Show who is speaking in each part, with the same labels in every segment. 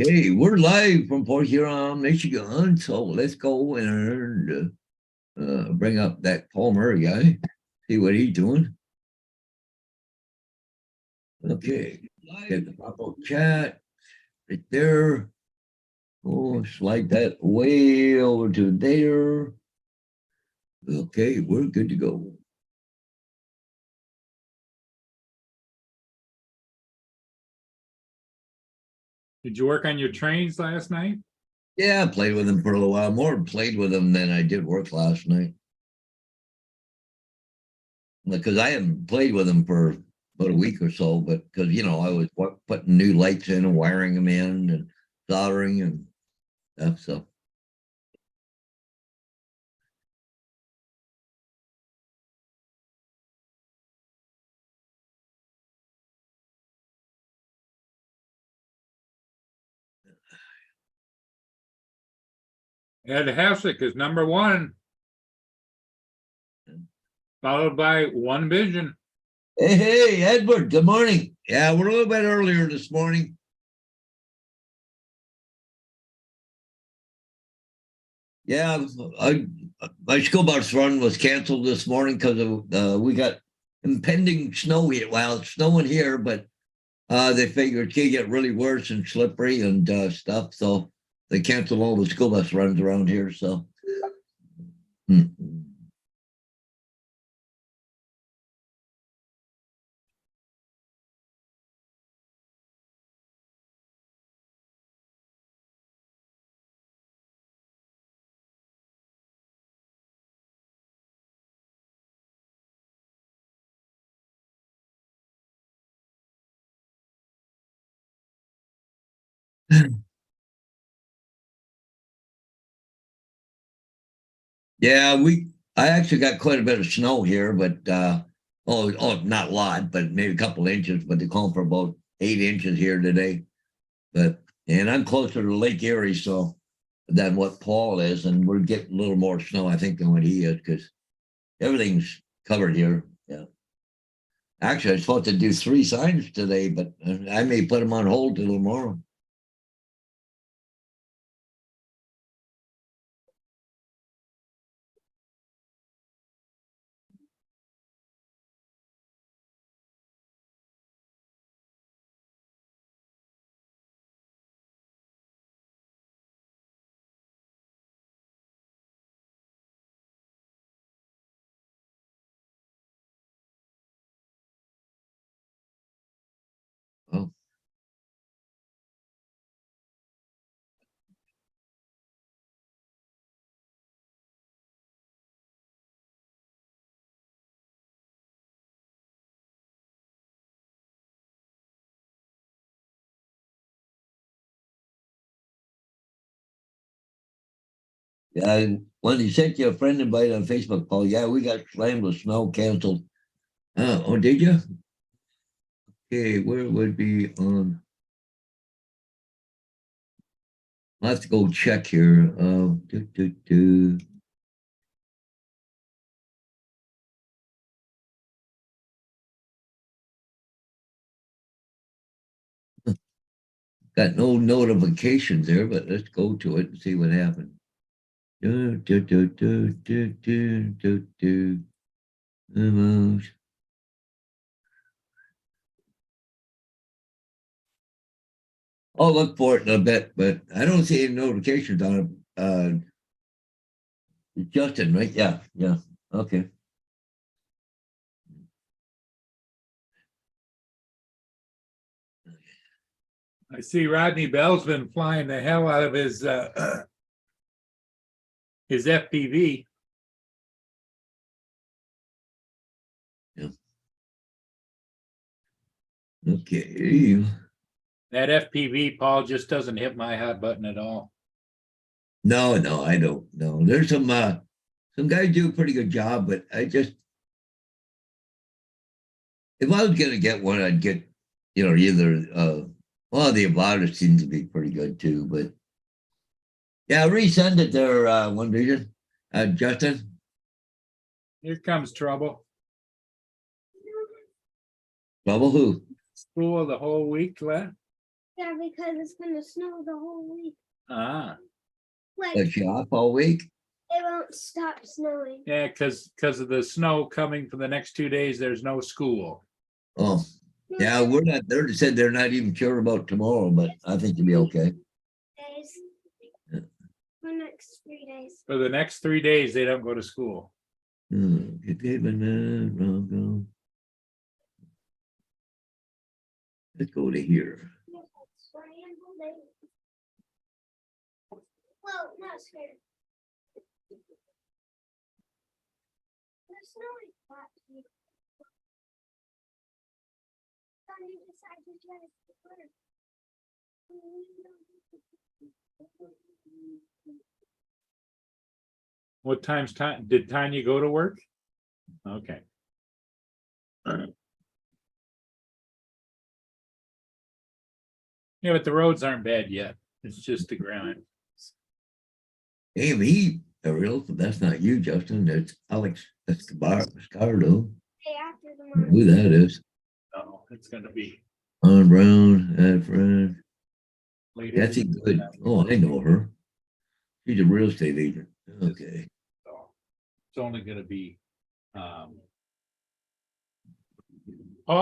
Speaker 1: Okay, we're live from Port Huron, Michigan. So let's go and bring up that Paul Murray guy, see what he's doing. Okay, get the proper chat right there. Oh, slide that way over to there. Okay, we're good to go.
Speaker 2: Did you work on your trains last night?
Speaker 1: Yeah, I played with him for a little while. More played with him than I did work last night. Because I hadn't played with him for about a week or so, but because I was putting new lights in and wiring them in and soldering and stuff. So
Speaker 2: Ed Hessick is number one, followed by One Vision.
Speaker 1: hey, Edward, good morning. Yeah, we're a little bit earlier this morning. Yeah, my school bus run was canceled this morning because of we got impending snow here. Well, it's snowing here, but they figured it could get really worse and slippery and stuff. So they canceled all the school bus runs around here. So. Yeah, I actually got quite a bit of snow here, but not a lot, but maybe a couple inches, but they're calling for about 8 inches here today. And I'm closer to Lake Erie, so than what Paul is, and we're getting a little more snow, I think, than what he is, because everything's covered here. Yeah. Actually, I was supposed to do 3 signs today, but I may put them on hold till tomorrow. Oh. Yeah, when he sent you a friend invite on Facebook, Paul, yeah, we got slammed with snow, canceled. Oh, did you? Okay, where would be on? I'll have to go check here. Got no notifications there, but let's go to it and see what happened. Almost. I'll look for it in a bit, but I don't see any notifications on it. Justin, right? Yeah, yeah. Okay.
Speaker 2: I see Rodney Bell's been flying the hell out of his FPV.
Speaker 1: Yeah. Okay.
Speaker 2: That FPV, Paul, just doesn't hit my hot button at all.
Speaker 1: No, I don't know. There's some guys do a pretty good job, but I just if I was gonna get one, I'd get, either well, the Avata seems to be pretty good too, but yeah, resend it there, One Vision. Justin.
Speaker 2: Here comes trouble.
Speaker 1: Trouble who?
Speaker 2: School the whole week left.
Speaker 3: Yeah, because it's gonna snow the whole week.
Speaker 2: Ah,
Speaker 3: Like,
Speaker 1: But you off all week?
Speaker 3: it won't stop snowing.
Speaker 2: yeah, because of the snow coming for the next 2 days, there's no school.
Speaker 1: Oh, yeah, we're not, they said they're not even sure about tomorrow, but I think you'll be okay.
Speaker 3: Days.
Speaker 1: Yeah.
Speaker 3: For next 3 days.
Speaker 2: For the next 3 days, they don't go to school.
Speaker 1: Let's go to here.
Speaker 3: Well, not scared. The snow is flat. Then you decide to try to work.
Speaker 2: What time's time did Tanya go to work? Okay. Yeah, but the roads aren't bad yet. It's just the ground.
Speaker 1: Hey, me, Ariel, that's not you, Justin. That's Alex Escardo.
Speaker 3: Day after tomorrow.
Speaker 1: Who that is?
Speaker 2: Oh, it's gonna be
Speaker 1: On Brown, Fred.
Speaker 2: later.
Speaker 1: That's good. Oh, I know her. She's a real estate agent. Okay.
Speaker 2: So it's only gonna be, oh,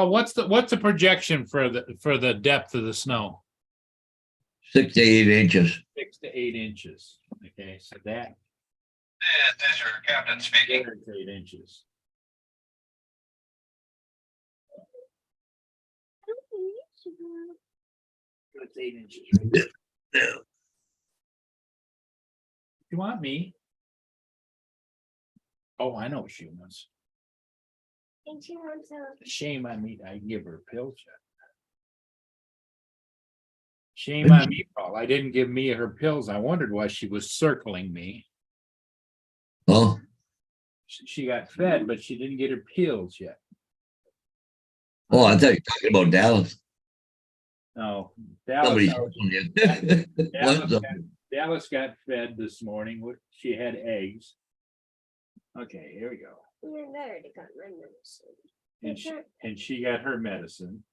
Speaker 2: what's the projection for the depth of the snow?
Speaker 1: 6 to 8 inches.
Speaker 2: 6 to 8 inches. Okay, so that
Speaker 4: This is your captain speaking.
Speaker 2: there's 8 inches.
Speaker 3: I don't think you should go.
Speaker 2: That's 8 inches.
Speaker 1: Yeah.
Speaker 2: You want me? Oh, I know what she wants.
Speaker 3: I think she wants a.
Speaker 2: Shame on me. I give her a pill check. Shame on me, Paul. I didn't give Mia her pills. I wondered why she was circling me.
Speaker 1: Oh,
Speaker 2: She got fed, but she didn't get her pills yet.
Speaker 1: oh, I thought you were talking about Dallas.
Speaker 2: No,
Speaker 1: Somebody's
Speaker 2: Dallas,
Speaker 1: helping you.
Speaker 2: Dallas,
Speaker 1: What's
Speaker 2: Dallas got fed this morning. She had eggs. Okay, here we go.
Speaker 3: Yeah, I already got my medicine.
Speaker 2: And she got her medicine.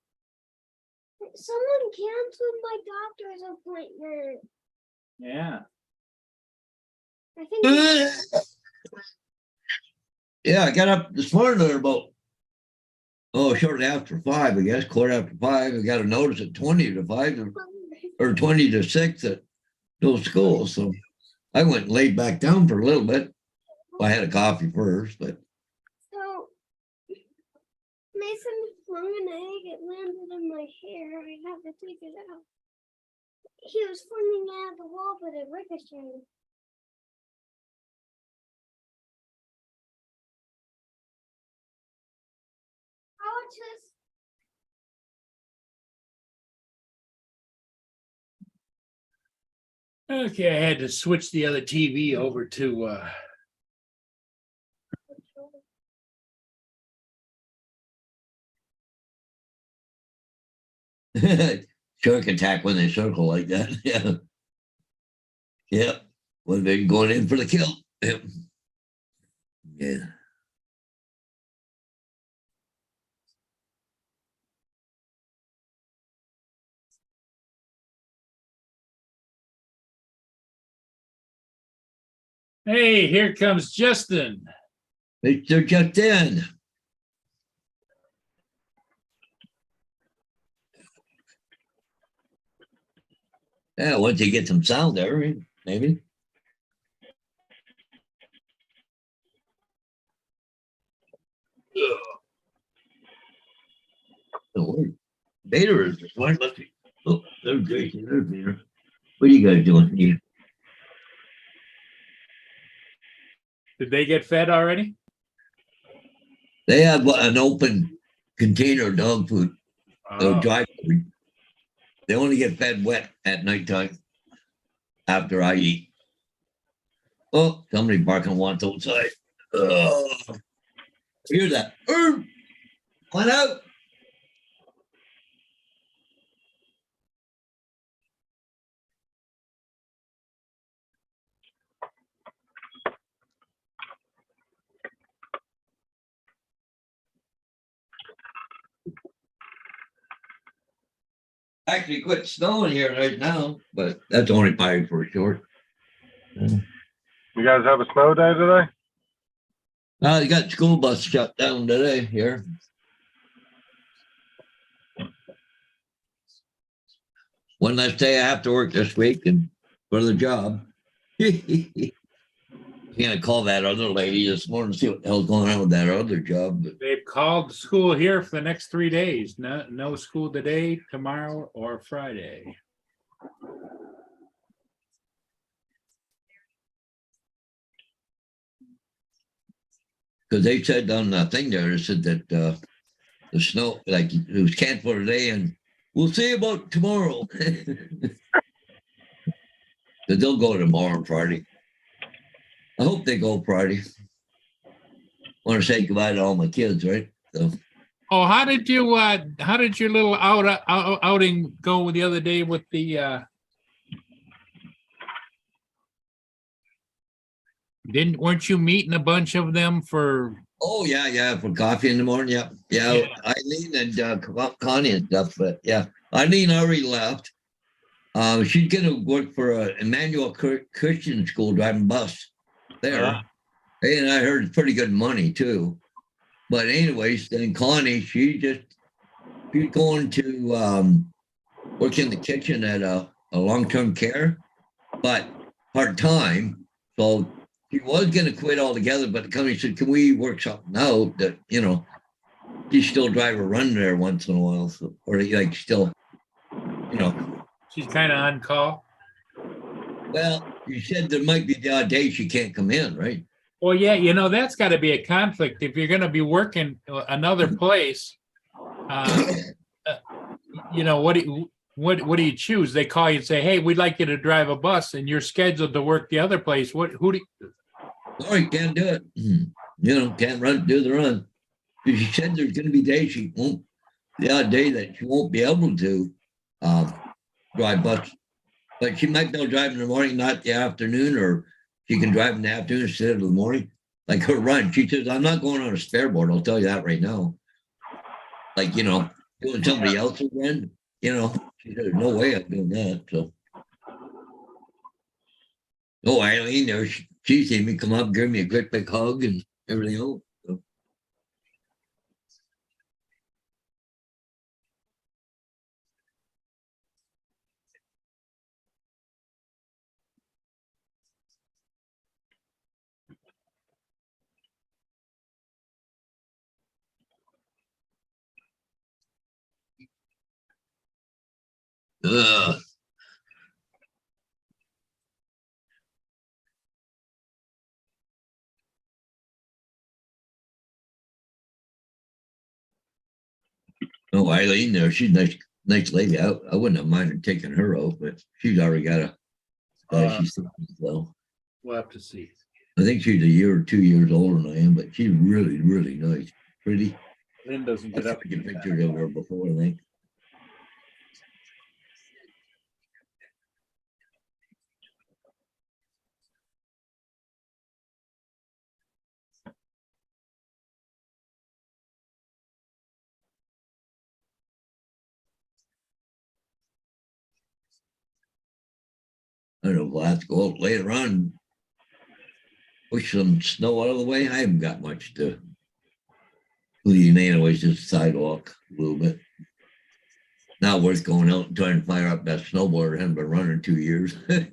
Speaker 3: Someone canceled my doctor's appointment.
Speaker 2: Yeah.
Speaker 3: I think.
Speaker 1: Yeah, I got up this morning at about, shortly after 5, I guess, quarter after 5. I got a notice at 20 to 5 or 20 to 6 at those schools. So I went and laid back down for a little bit. I had a coffee first, but
Speaker 3: So Mason flung an egg. It landed in my hair. I had to take it out. He was flinging it at the wall, but it ricocheted. I was just.
Speaker 2: Okay, I had to switch the other TV over to
Speaker 1: shark attack when they circle like that. Yeah. Yep. Well, they're going in for the kill. Yep. Yeah.
Speaker 2: hey, here comes Justin.
Speaker 1: They're just in. Yeah, once you get some sound there, maybe. Oh, Vader is smart, must be. Oh, there's Gracie, there's Vader. What are you guys doing here?
Speaker 2: Did they get fed already?
Speaker 1: They have an open container of dog food.
Speaker 2: Oh,
Speaker 1: Dry food. They only get fed wet at nighttime after I eat. Oh, somebody barking wants outside. Oh, hear that? Come out. Actually quit snowing here right now, but that's only probably for short.
Speaker 5: You guys have a snow day today?
Speaker 1: You got school bus shut down today here. One last day I have to work this week and for the job. Gonna call that other lady this morning, see what the hell's going on with that other job. But
Speaker 2: They've called school here for the next 3 days. No school today, tomorrow, or Friday.
Speaker 1: because they said on the thing there, it said that the snow, like it was canceled today, and we'll see about tomorrow. But they'll go tomorrow and Friday. I hope they go Friday. Want to say goodbye to all my kids, right? So
Speaker 2: Oh, how did your little outing go the other day with the weren't you meeting a bunch of them for?
Speaker 1: oh yeah, for coffee in the morning. Yeah.
Speaker 2: Yeah.
Speaker 1: Eileen and Connie and stuff, but yeah, Eileen already left. She's gonna work for a Emmanuel Christian school driving bus there. And I heard it's pretty good money too. But anyways, then Connie, she's going to work in the kitchen at a long-term care, but part-time. So she was going to quit altogether, but the company said, can we work something out that, she still drive a run there once in a while. So, or like still,
Speaker 2: She's kind of on call.
Speaker 1: well, you said there might be the odd day she can't come in, right?
Speaker 2: Well, yeah, that's got to be a conflict if you're going to be working another place. What do you choose? They call you and say, "Hey, we'd like you to drive a bus," and you're scheduled to work the other place.
Speaker 1: Sorry, can't do it. Can't do the run. She said there's going to be days she won't. The odd day that she won't be able to drive bus, but she might be able to drive in the morning, not the afternoon, or she can drive in the afternoon instead of the morning. Like her run, she says, "I'm not going on a spare board. I'll tell you that right now." Like doing somebody else's run. She said, "There's no way I'm doing that." So, Eileen, there she seen me come up, give me a great big hug and everything else. So. Ugh. Oh, Eileen there, she's nice lady. I wouldn't have minded taking her out, but she's already got she's so.
Speaker 2: We'll have to see.
Speaker 1: I think she's a year or 2 years older than I am, but she's really, really nice. Pretty.
Speaker 2: Lynn doesn't
Speaker 1: I've
Speaker 2: get up.
Speaker 1: taken pictures of her before, I think. I don't know, we'll have to go out later on, push some snow out of the way. I haven't got much to clean anyways, just sidewalk a little bit. Not worth going out and trying to fire up that snowboard. I haven't been running 2 years. They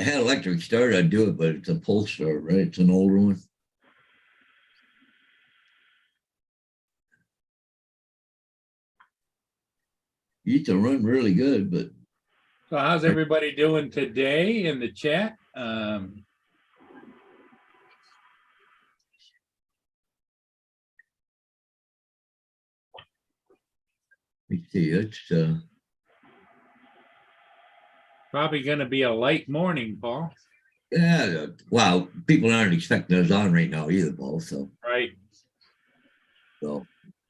Speaker 1: had electric start, I'd do it, but it's a pull start, right? It's an older one. Used to run really good, but
Speaker 2: So how's everybody doing today in the chat?
Speaker 1: you see, it's
Speaker 2: Probably going to be a light morning, Paul.
Speaker 1: yeah. Wow, people aren't expecting us on right now either, Paul. So
Speaker 2: Right.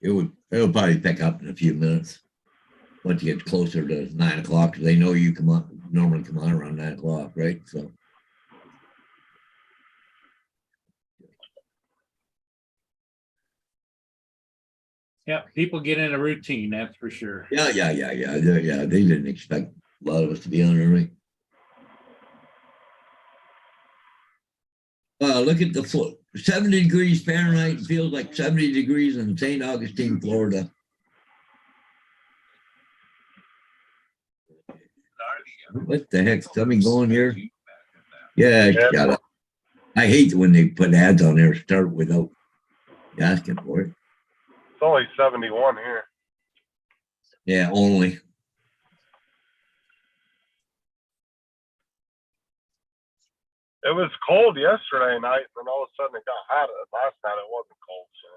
Speaker 1: it'll probably pick up in a few minutes once you get closer to 9 o'clock. They know you normally come on around 9 o'clock, right? So.
Speaker 2: Yeah, people get in a routine, that's for sure.
Speaker 1: Yeah. They didn't expect a lot of us to be on early. Look at the foot. 70 degrees Fahrenheit, feels like 70 degrees in St. Augustine, Florida. What the heck's something going here? Yeah, shut up. I hate when they put ads on there, start without asking for it.
Speaker 5: It's only 71 here.
Speaker 1: Yeah, only.
Speaker 5: It was cold yesterday night, and all of a sudden it got hot. Last night it wasn't cold. So.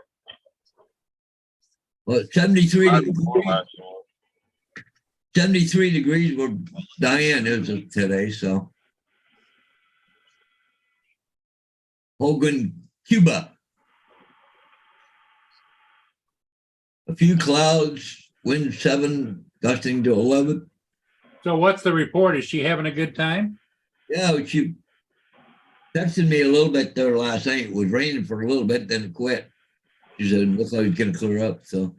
Speaker 1: Well, 73
Speaker 5: Not
Speaker 1: degrees.
Speaker 5: cold, actually.
Speaker 1: 73 degrees where Diane is today, so. Hogan, Cuba. A few clouds, wind 7, gusting to 11.
Speaker 2: So what's the report? Is she having a good time?
Speaker 1: Yeah, she texted me a little bit there last night. It was raining for a little bit, then it quit. She said, looks like it's going to clear up, so.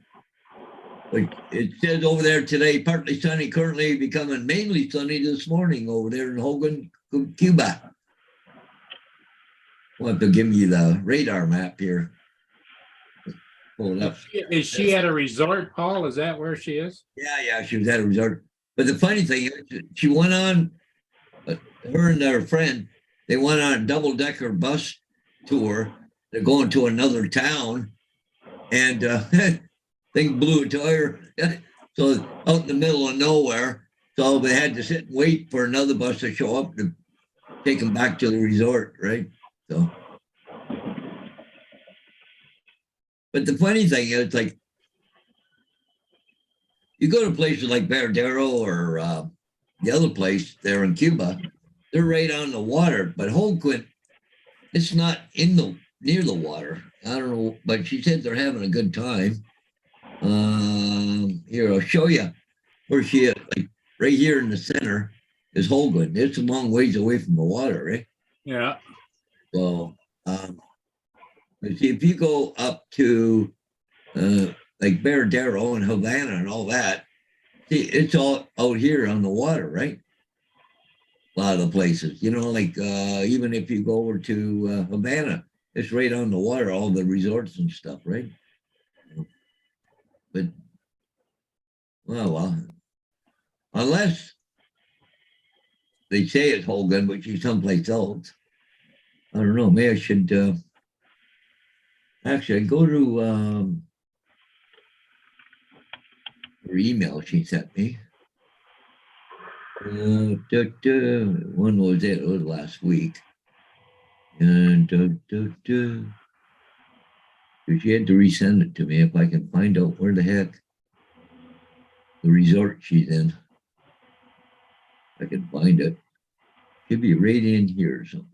Speaker 1: But it says over there today, partly sunny, currently becoming mainly sunny this morning over there in Hogan, Cuba. I'll have to give me the radar map here. Pull it up.
Speaker 2: Is she at a resort, Paul? Is that where she is?
Speaker 1: Yeah, she was at a resort. But the funny thing is, she went on, her and her friend, they went on a double-decker bus tour. They're going to another town, and thing blew a tire. So out in the middle of nowhere, so they had to sit and wait for another bus to show up to take them back to the resort, right? So, but the funny thing is, like, you go to places like Veradero or the other place there in Cuba, they're right on the water. But Holguin, it's not near the water. I don't know, but she said they're having a good time. Here, I'll show you where she is. Like right here in the center is Holguin. It's a long ways away from the water, right?
Speaker 2: Yeah.
Speaker 1: So, let's see, if you go up to like Veradero and Havana and all that, see, it's all out here on the water, right? A lot of the places, like even if you go over to Havana, it's right on the water, all the resorts and stuff, right? But, well, unless they say it's Holguin, but she's someplace else. I don't know. Maybe I should actually go to her email she sent me. One was it? It was last week. And she had to resend it to me if I can find out where the heck the resort she's in. I can find it. Should be right in here or something.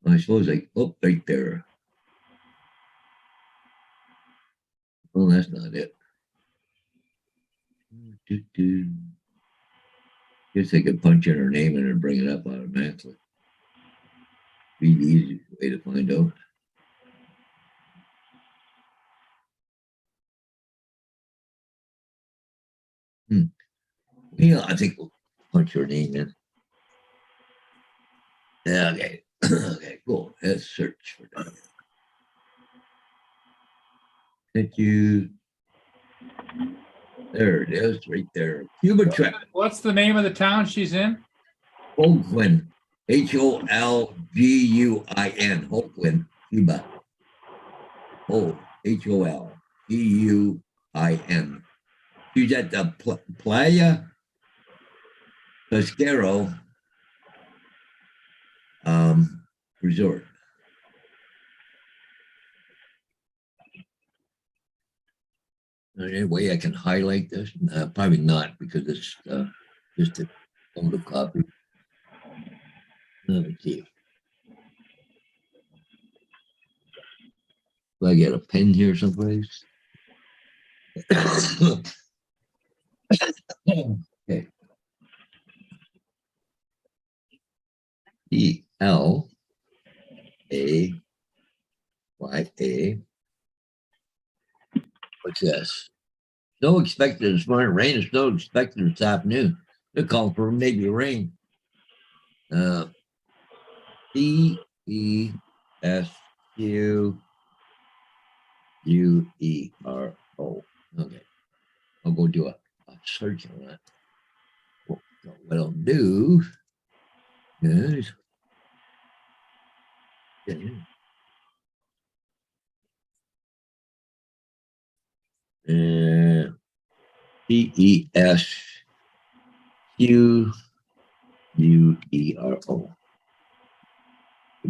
Speaker 1: I suppose right there. Well, that's not it. Guess I could punch in her name in and bring it up automatically. Be the easiest way to find out. Yeah, I think we'll punch her name in. Okay. Okay, cool. Let's search for that. Thank you. There it is, right there. Cuba trip.
Speaker 2: What's the name of the town she's in?
Speaker 1: Holguin. Holguin. Holguin, Cuba. Holguin. She's at the Playa Pesquero resort. Any way I can highlight this? Probably not, because it's just a photocopy. Let me see. Do I get a pen here someplace? Okay. LAYA. What's this? Snow expected this morning, rain and snow expected this afternoon. They're calling for maybe rain. CESQUERO. Okay. I'll go do a search on that. What I'll do is CESQUERO.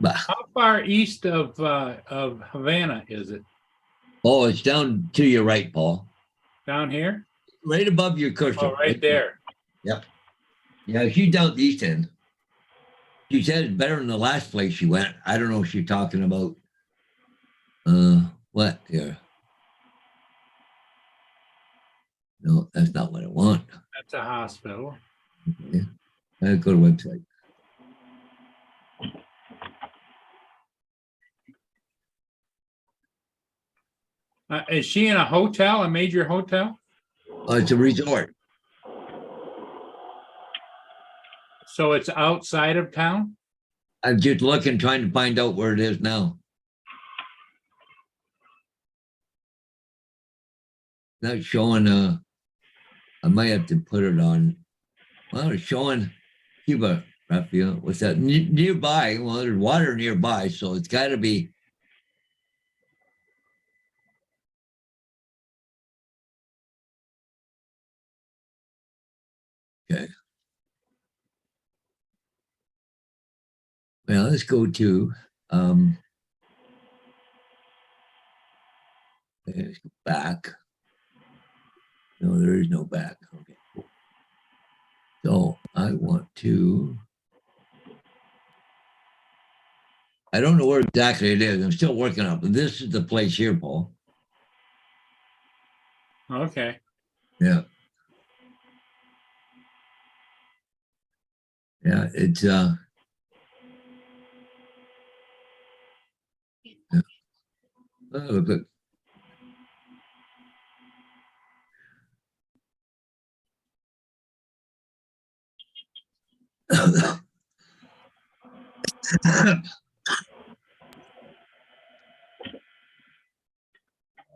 Speaker 2: How far east of Havana is it?
Speaker 1: Oh, it's down to your right, Paul.
Speaker 2: Down here?
Speaker 1: Right above your cursor.
Speaker 2: Oh, right there.
Speaker 1: Yep. Yeah, she's down the east end. She said it's better than the last place she went. I don't know if she's talking about what here. No, that's not what I want.
Speaker 2: That's a hospital.
Speaker 1: Okay. I go to website.
Speaker 2: Is she in a hotel, a major hotel?
Speaker 1: Oh, it's a resort.
Speaker 2: So it's outside of town?
Speaker 1: I'm just looking, trying to find out where it is now. Not showing, I might have to put it on. Well, it's showing Cuba, Raphael. What's that? Nearby. Well, there's water nearby, so it's got to be. Okay. Well, let's go to, let's go back. No, there is no back. Okay. Cool. So I want to, I don't know where exactly it is. I'm still working on it, but this is the place here, Paul.
Speaker 2: Okay.
Speaker 1: Yeah. Yeah, it's yeah. Oh, look.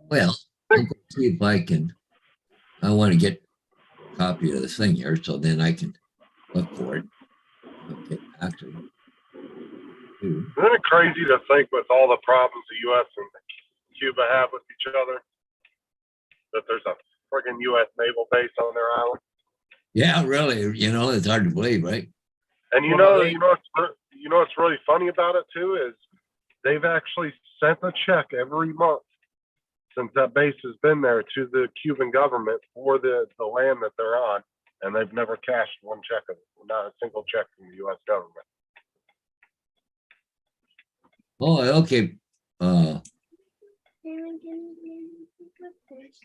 Speaker 1: Well, I'm going to see if I can. I want to get a copy of this thing here, so then I can look for it. Okay, actually.
Speaker 5: Isn't it crazy to think with all the problems the U.S. and Cuba have with each other, that there's a friggin' U.S. naval base on their island?
Speaker 1: Yeah, really. You know, it's hard to believe, right?
Speaker 5: And you
Speaker 2: Well,
Speaker 5: know what's really funny about it too is they've actually sent a check every month since that base has been there to the Cuban government for the land that they're on, and they've never cashed one check of it, not a single check from the U.S. government.
Speaker 1: Oh, okay.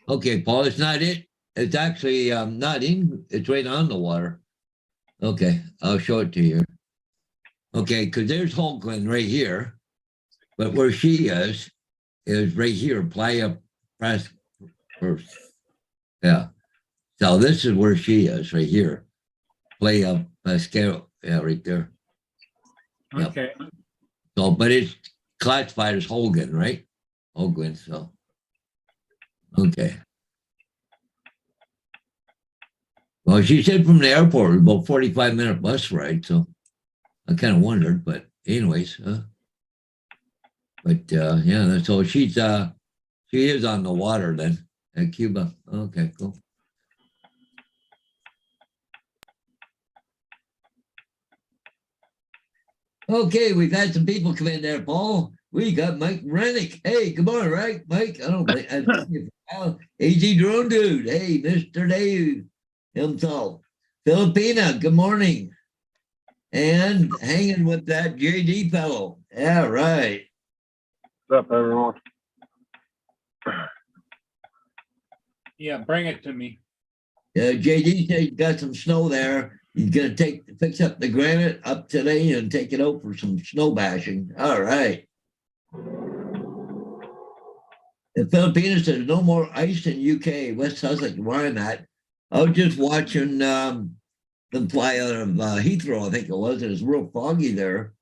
Speaker 1: Okay, Paul, it's not it. It's actually not in. It's right on the water. Okay, I'll show it to you. Okay, because there's Holguin right here, but where she is right here, Playa Press. Yeah. So this is where she is right here. Playa Pascal. Yeah, right there. Yep.
Speaker 2: Okay.
Speaker 1: So, but it's classified as Holguin, right? Holguin, so. Okay. Well, she said from the airport, it was about 45-minute bus ride, so I kind of wondered, but anyways, but yeah, that's all. She is on the water then at Cuba. Okay, cool. Okay, we've had some people come in there, Paul. We got Mike Rennick. Hey, good morning, right, Mike? I don't AG Drone Dude. Hey, Mr. Dave himself. Filipina, good morning. And hanging with that JD fellow. Yeah, right.
Speaker 5: What's up, everyone?
Speaker 2: Yeah, bring it to me.
Speaker 1: JD said you got some snow there. He's gonna fix up the granite up today and take it out for some snow bashing. All right. The Filipinos says no more ice in UK, West Sussex, where I'm at. I was just watching them fly out of Heathrow, I think it was. It was real foggy there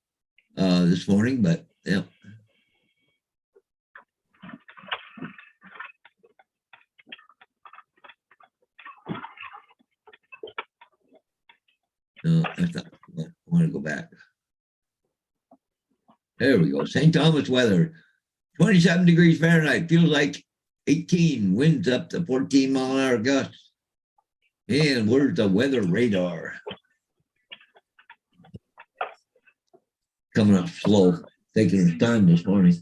Speaker 1: this morning, but yeah. No, I want to go back. There we go. St. Thomas weather, 27 degrees Fahrenheit, feels like 18, winds up to 14-mile-an-hour gusts. And where's the weather radar? Coming up slow, taking its time this morning.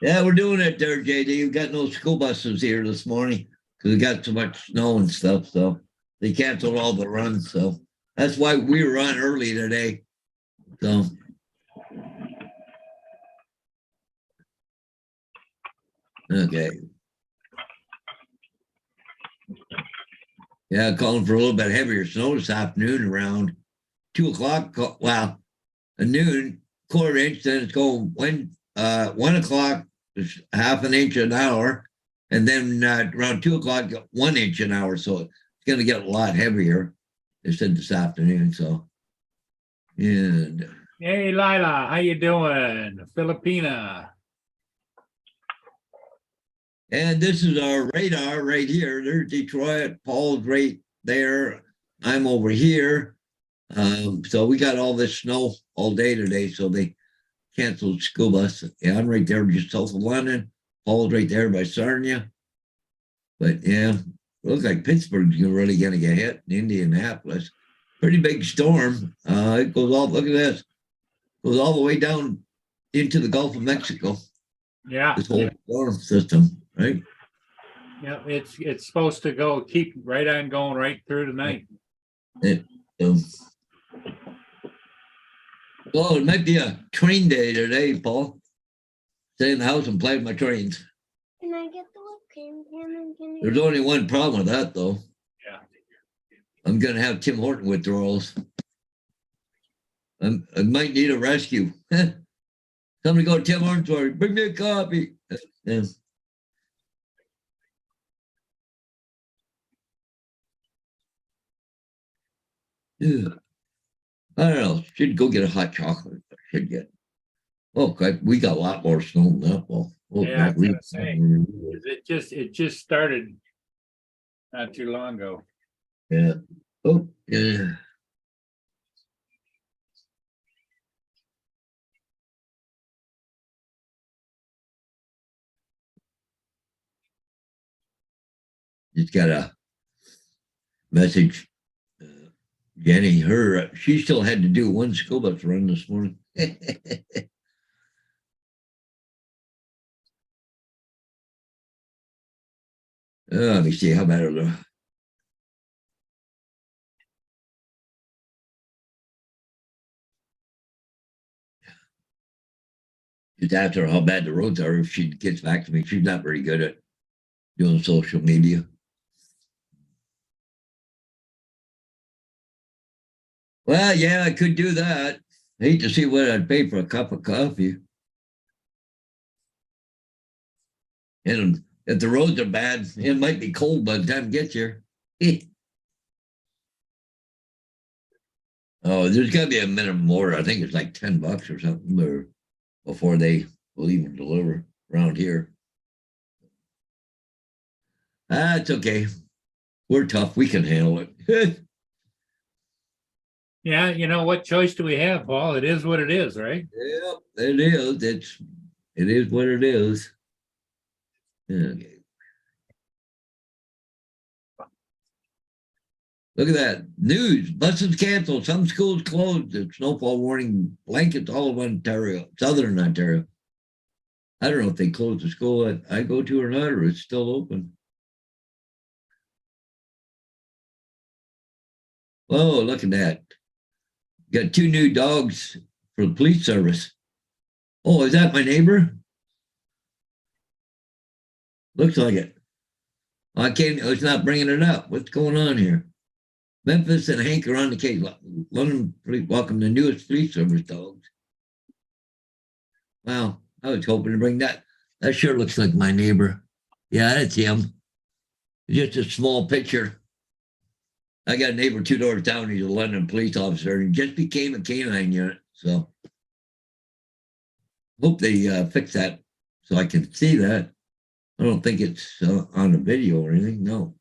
Speaker 1: Yeah, we're doing it there, JD. We've got no school buses here this morning because we got so much snow and stuff. So they canceled all the runs. So that's why we were on early today. So. Okay. Yeah, calling for a little bit heavier snow this afternoon around 2 o'clock. Well, at noon, quarter inch, then it's going 1 o'clock, half an inch an hour. And then around 2 o'clock, 1 inch an hour. So it's going to get a lot heavier, they said this afternoon. So, and
Speaker 2: Hey, Lila, how you doing? Filipina.
Speaker 1: And this is our radar right here. There's Detroit. Paul's right there. I'm over here. So we got all this snow all day today. So they canceled school bus. Yeah, I'm right there just south of London. Paul's right there by Sarnia. But yeah, looks like Pittsburgh's really going to get hit in Indianapolis. Pretty big storm. It goes all, look at this. Goes all the way down into the Gulf of Mexico.
Speaker 2: Yeah.
Speaker 1: This whole storm system. Right.
Speaker 2: Yeah, it's supposed to keep right on going right through the night.
Speaker 1: Well, it might be a train day today, Paul. Stay in the house and play with my trains.
Speaker 3: Can I get the webcam?
Speaker 1: There's only one problem with that, though.
Speaker 2: Yeah.
Speaker 1: I'm going to have Tim Horton withdrawals. I might need a rescue. Somebody go to Tim Horton's store, bring me a coffee. Yeah. Yeah. I don't know. Should go get a hot chocolate. Should get. Oh, God, we got a lot more snow than that. Well,
Speaker 2: Yeah, I was gonna say. It just started not too long ago.
Speaker 1: Yeah. Oh, yeah. Just got a message. Jenny, she still had to do one school bus run this morning. Let me see how bad are the. Just ask her how bad the roads are if she gets back to me. She's not very good at doing social media. Well, yeah, I could do that. Hate to see what I'd pay for a cup of coffee. And if the roads are bad, it might be cold by the time it gets here. Oh, there's got to be a minimum order. I think it's like $10 or something before they will even deliver around here. It's okay. We're tough. We can handle it.
Speaker 2: Yeah, what choice do we have, Paul? It is what it is, right?
Speaker 1: Yeah, it is. It is what it is. Okay. Look at that. News. Buses canceled. Some schools closed. The snowfall warning blankets all of Ontario, southern Ontario. I don't know if they closed the school that I go to or not, or it's still open. Oh, look at that. Got 2 new dogs for the police service. Oh, is that my neighbor? Looks like it. I can't, it's not bringing it up. What's going on here? Memphis and Hank are on the case. London welcome the newest police service dogs. Wow, I was hoping to bring that. That sure looks like my neighbor. Yeah, that's him. Just a small picture. I got a neighbor 2 doors down. He's a London police officer and just became a canine unit. So hope they fix that so I can see that. I don't think it's on the video or anything. No.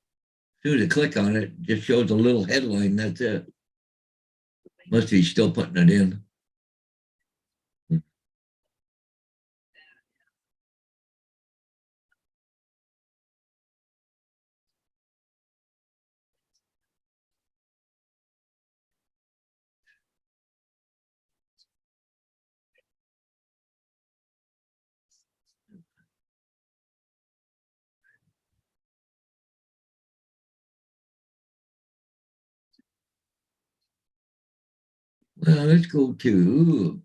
Speaker 1: As soon as I click on it, it just shows a little headline. That's it. Must be still putting it in. Well, let's go to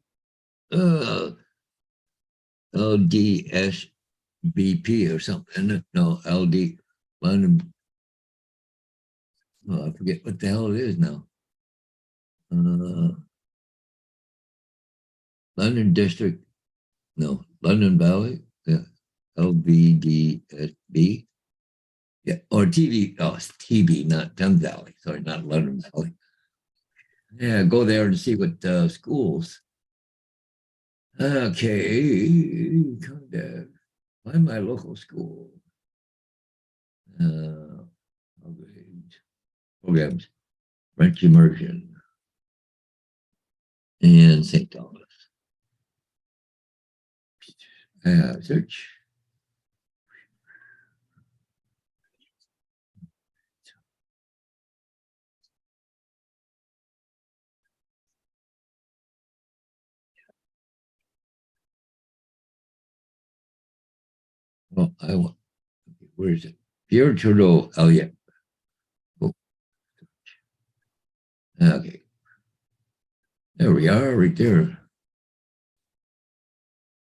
Speaker 1: LDSBP or something. No, LD London. Oh, I forget what the hell it is now. London District. No, London Valley. Yeah, LVDSB. Yeah, or TV. Oh, it's TV, not Thames Valley. Sorry, not London Valley. Yeah, go there and see what schools. Okay, contact. Find my local school. Programs, French immersion, and St. Thomas. Search. Well, I want. Where is it? Pierre Trudeau. Oh yeah. Oh. Okay. There we are, right there.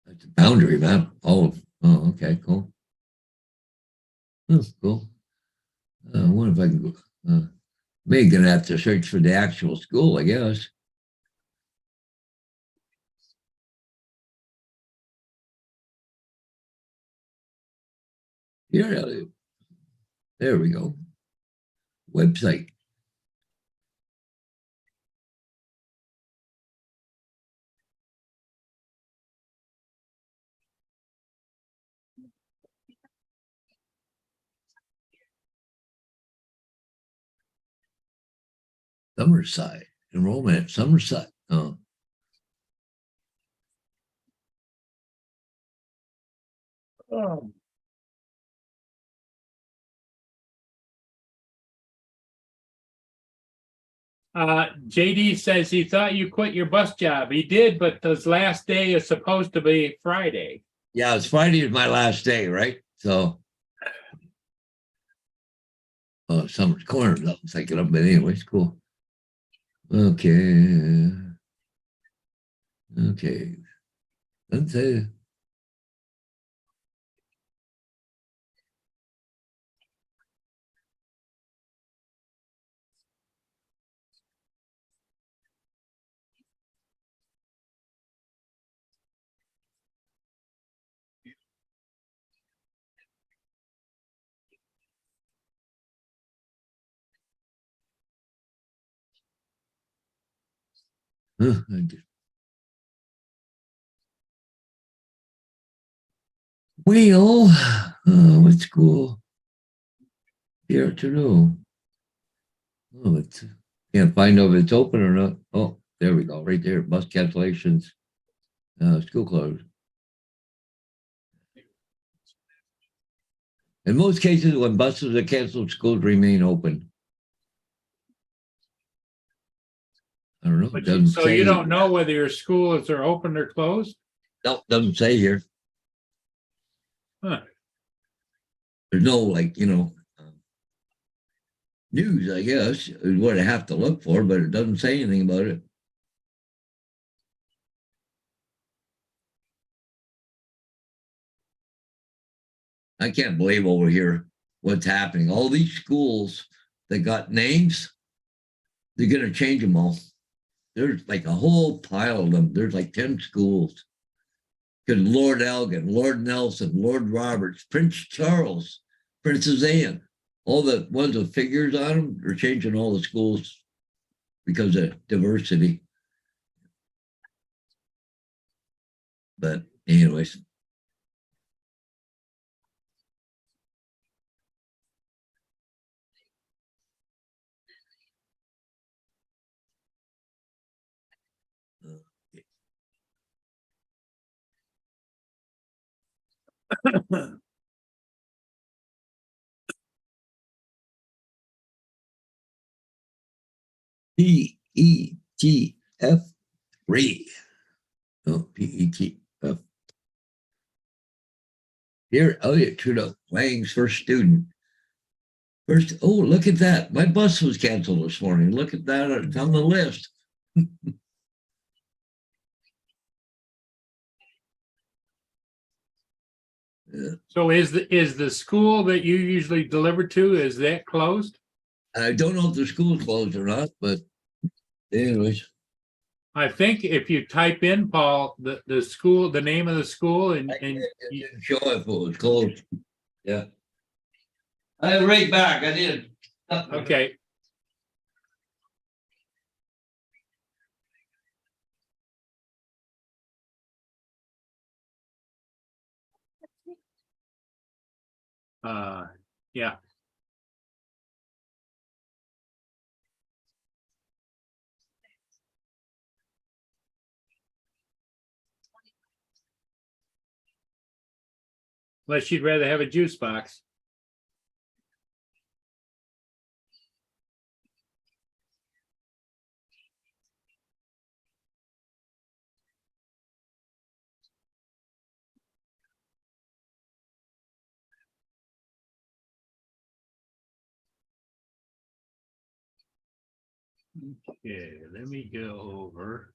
Speaker 1: That's the boundary map. Oh, okay, cool. Oh, cool. I wonder if I can go. Maybe gonna have to search for the actual school, I guess. Here, there we go. Website. Summerside. Enrollment at Summerside. Oh.
Speaker 2: JD says he thought you quit your bus job. He did, but his last day is supposed to be Friday.
Speaker 1: Yeah, it's Friday is my last day, right? So Summer's Corner. Looks like it up, but anyways, cool. Okay. Okay. Let's say. Well, what school? Here to know. Oh, it's can't find out if it's open or not. Oh, there we go, right there. Bus cancellations, school closed. In most cases, when buses are canceled, schools remain open. I don't know.
Speaker 2: But
Speaker 1: Doesn't
Speaker 2: so
Speaker 1: say.
Speaker 2: you don't know whether your schools are open or closed?
Speaker 1: No, doesn't say here.
Speaker 2: Huh.
Speaker 1: There's no news, I guess, is what I have to look for, but it doesn't say anything about it. I can't believe over here what's happening. All these schools that got names, they're gonna change them all. There's like a whole pile of them. There's like 10 schools. Because Lord Elgin, Lord Nelson, Lord Roberts, Prince Charles, Princess Anne, all the ones with figures on them, are changing all the schools because of diversity. But anyways. PETF 3. Oh, PETF. Here, Elliott Trudeau, Wang's first student. First, oh, look at that. My bus was canceled this morning. Look at that. It's on the list.
Speaker 2: So is the school that you usually deliver to, is that closed?
Speaker 1: I don't know if the school's closed or not, but anyways.
Speaker 2: I think if you type in, Paul, the school, the name of the school and
Speaker 1: It didn't show if it was closed. Yeah. I'm right back. I did.
Speaker 2: okay. Yeah. Unless you'd rather have a juice box. Okay, let me go over.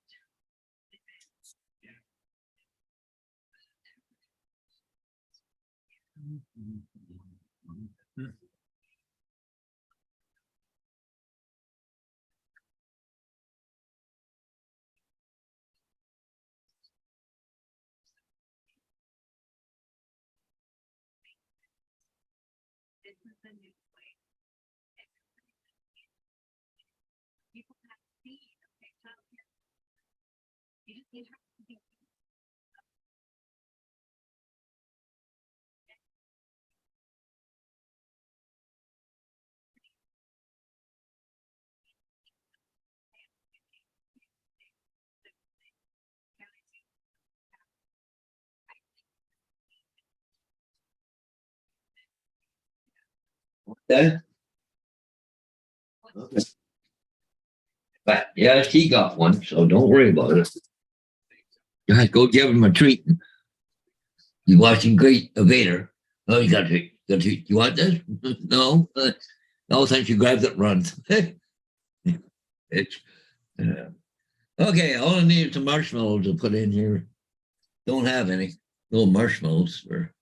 Speaker 1: Okay. But yeah, he got one, so don't worry about it. Guys, go give him a treat. You watching Great Evader. Oh, you got to. You want this? No. No, thank you. Grabs it, runs. It's okay. All I need is some marshmallows to put in here. Don't have any little marshmallows for.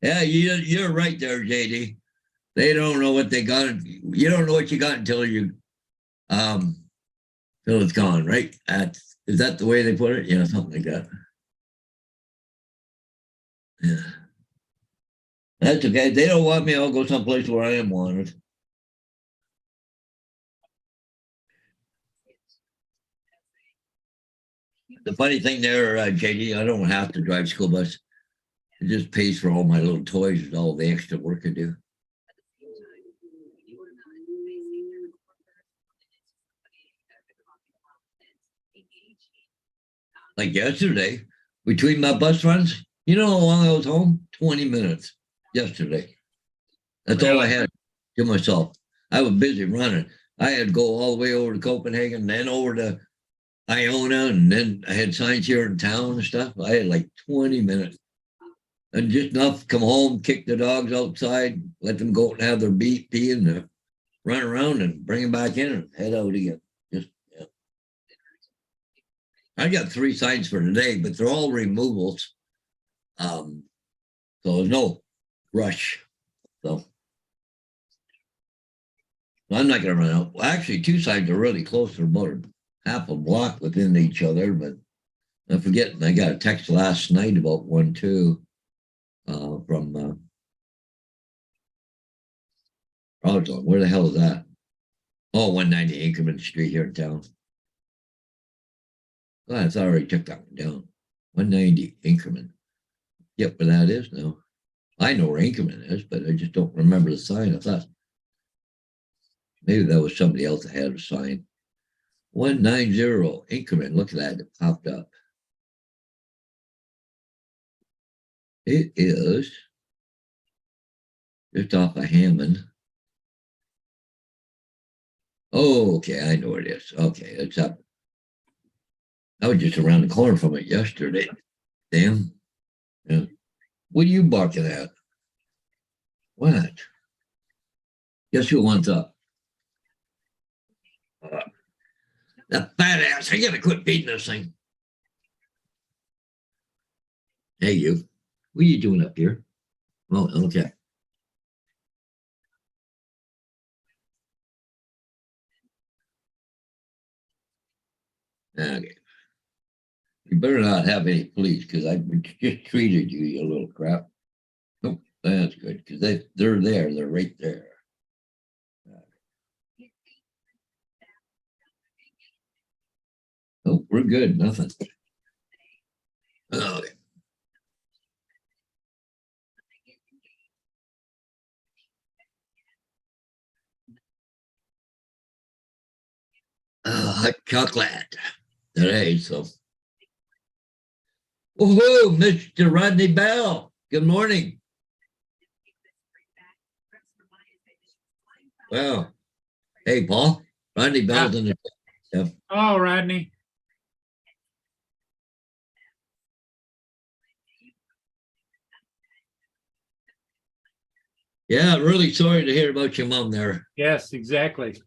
Speaker 1: Yeah, you're right there, JD. They don't know what they got. You don't know what you got until you till it's gone, right? Is that the way they put it? Yeah, something like that. Yeah. That's okay. They don't want me. I'll go someplace where I am wanted. The funny thing there, JD, I don't have to drive school bus. It just pays for all my little toys and all the extra work I do. Like yesterday, between my bus runs, you know how long I was home? 20 minutes yesterday. That's all I had to myself. I was busy running. I had to go all the way over to Copenhagen, then over to Iona, and then I had signs here in town and stuff. I had like 20 minutes. And just enough to come home, kick the dogs outside, let them go and have their pee and run around and bring them back in and head out again. Just yeah. I got 3 signs for today, but they're all removals. So there's no rush. So I'm not gonna run out. Well, actually, two sides are really close. They're about half a block within each other, but I'm forgetting. I got a text last night about one too, from Roslyn. Where the hell is that? Oh, 190 Increment Street here in town. Oh, it's already took that one down. 190 Increment. Yep, where that is now. I know where Increment is, but I just don't remember the sign. I thought maybe that was somebody else that had a sign. 190 Increment. Look at that. It popped up. It is just off of Hammond. Oh, okay. I know where it is. Okay, it's up. I was just around the corner from it yesterday. Damn. Yeah. What are you barking at? What? Guess who wants up? That fat ass. I gotta quit beating this thing. Hey, you. What are you doing up here? Oh, okay. Okay. You better not have any police because I just treated you, you little crap. Nope, that's good because they're there. They're right there. Oh, we're good. Nothing. Okay. Hot chocolate today. So, woohoo, Mr. Rodney Bell. Good morning. Well, hey, Paul. Rodney Bell's in the. Yep.
Speaker 2: Oh, Rodney.
Speaker 1: Yeah, really sorry to hear about your mom there.
Speaker 2: Yes, exactly.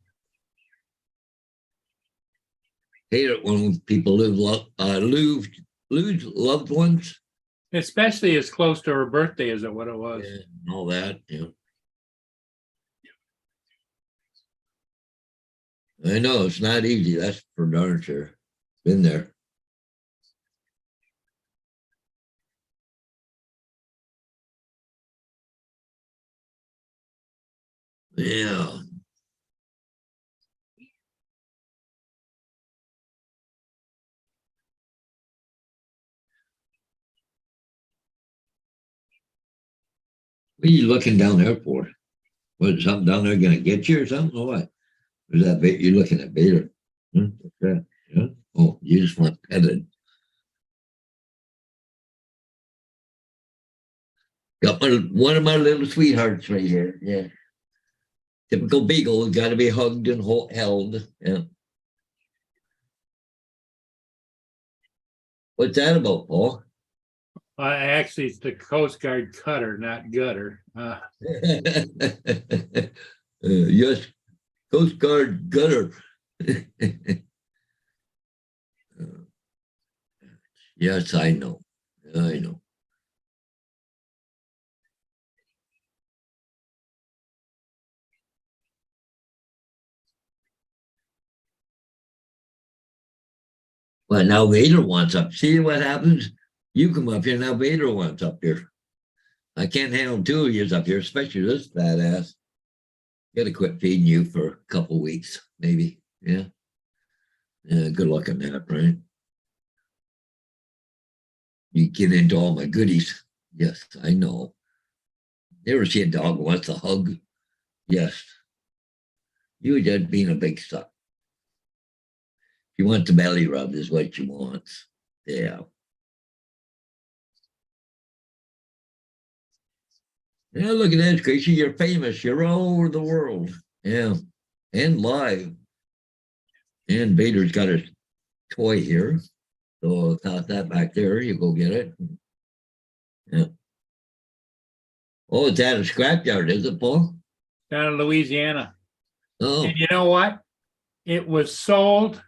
Speaker 1: Hate it when people lose loved ones.
Speaker 2: Especially as close to her birthday as it what it was.
Speaker 1: Yeah, and all that. Yeah. I know it's not easy. That's for darn sure. Been there. Yeah. What are you looking down there for? Was something down there gonna get you or something or what? Was that bait you're looking at Bader? Okay. Yeah. Oh, you just want petted. Got one of my little sweethearts right here. Yeah. Typical beagle, got to be hugged and held. Yeah. What's that about, Paul?
Speaker 2: Actually, it's the Coast Guard cutter, not gutter.
Speaker 1: Yes, Coast Guard gutter. Yes, I know. I know. But now Vader wants up. See what happens? You come up here, now Vader wants up here. I can't handle two of yous up here, especially this fat ass. Gotta quit feeding you for a couple weeks, maybe. Yeah. Yeah, good luck on that, right? You get into all my goodies. Yes, I know. You ever see a dog who wants a hug? Yes. You just being a big suck. You want the belly rub is what you want. Yeah. Yeah, look at that, Gracie. You're famous. You're all over the world. Yeah. And live. And Vader's got a toy here. So toss that back there. You go get it. Yeah. Oh, it's at a scrapyard, is it, Paul?
Speaker 2: Down in Louisiana.
Speaker 1: Oh,
Speaker 2: And you know what? It was sold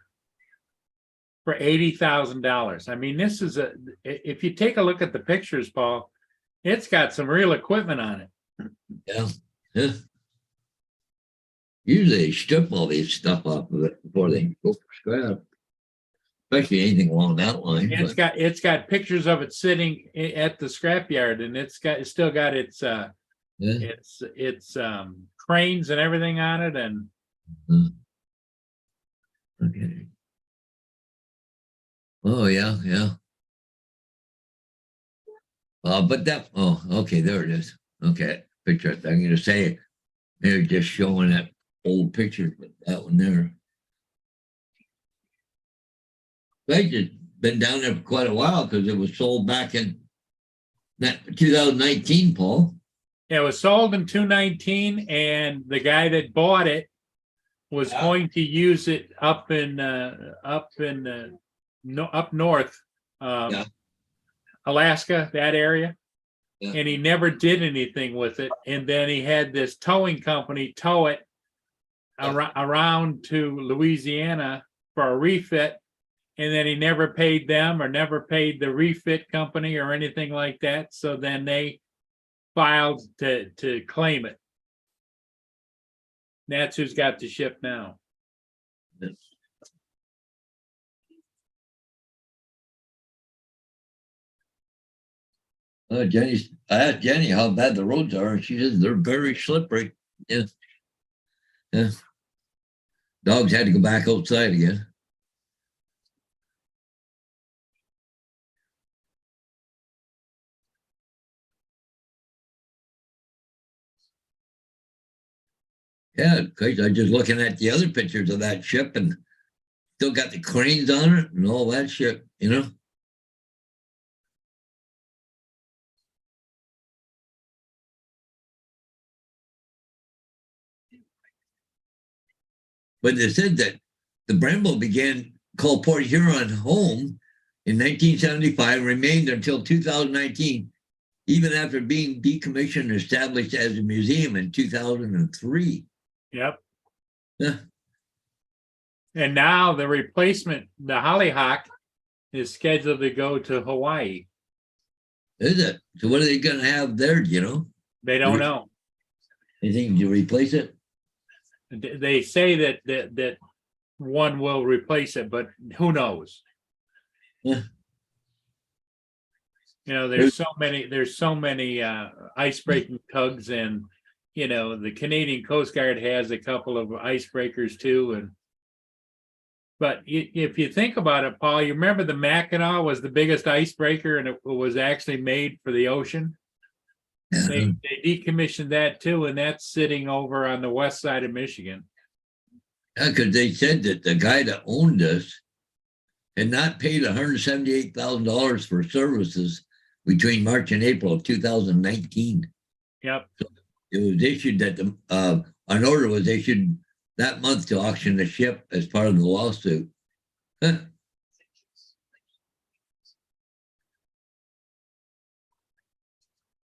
Speaker 2: for $80,000. I mean, this is if you take a look at the pictures, Paul, it's got some real equipment on it.
Speaker 1: Yeah. Yeah. Usually they strip all these stuff off of it before they go for scrap. Especially anything along that line.
Speaker 2: It's got pictures of it sitting at the scrapyard, and it's still got its
Speaker 1: Yeah.
Speaker 2: cranes and everything on it, and
Speaker 1: Okay. Oh yeah, yeah. But that. Oh, okay. There it is. Okay, picture. I'm gonna say they're just showing that old picture, but that one there. They just been down there for quite a while because it was sold back in 2019, Paul.
Speaker 2: it was sold in 2019, and the guy that bought it was going to use it up north, Alaska, that area.
Speaker 1: Yeah.
Speaker 2: And he never did anything with it. And then he had this towing company tow it around to Louisiana for a refit. And then he never paid them or never paid the refit company or anything like that. So then they filed to claim it. That's who's got the ship now.
Speaker 1: I asked Jenny how bad the roads are, and she says they're very slippery. Yeah. Yeah. Dogs had to go back outside again. Yeah, because I'm just looking at the other pictures of that ship and still got the cranes on it and all that shit, you know? But they said that the Brembo began called Port Huron home in 1975, remained until 2019, even after being decommissioned and established as a museum in 2003.
Speaker 2: Yep.
Speaker 1: Yeah.
Speaker 2: And now the replacement, the Hollyhock, is scheduled to go to Hawaii.
Speaker 1: Is it? So what are they going to have there, you know?
Speaker 2: They don't know.
Speaker 1: Anything to replace it?
Speaker 2: They say that one will replace it, but who knows?
Speaker 1: Yeah.
Speaker 2: You know, there's so many ice-breaking tugs, and you know, the Canadian Coast Guard has a couple of icebreakers too. But if you think about it, Paul, you remember the Mackinac was the biggest icebreaker, and it was actually made for the ocean.
Speaker 1: Yeah.
Speaker 2: They decommissioned that too, and that's sitting over on the west side of Michigan.
Speaker 1: Yeah, because they said that the guy that owned this had not paid $178,000 for services between March and April of 2019.
Speaker 2: Yep.
Speaker 1: So it was issued that an order was issued that month to auction the ship as part of the lawsuit. Huh.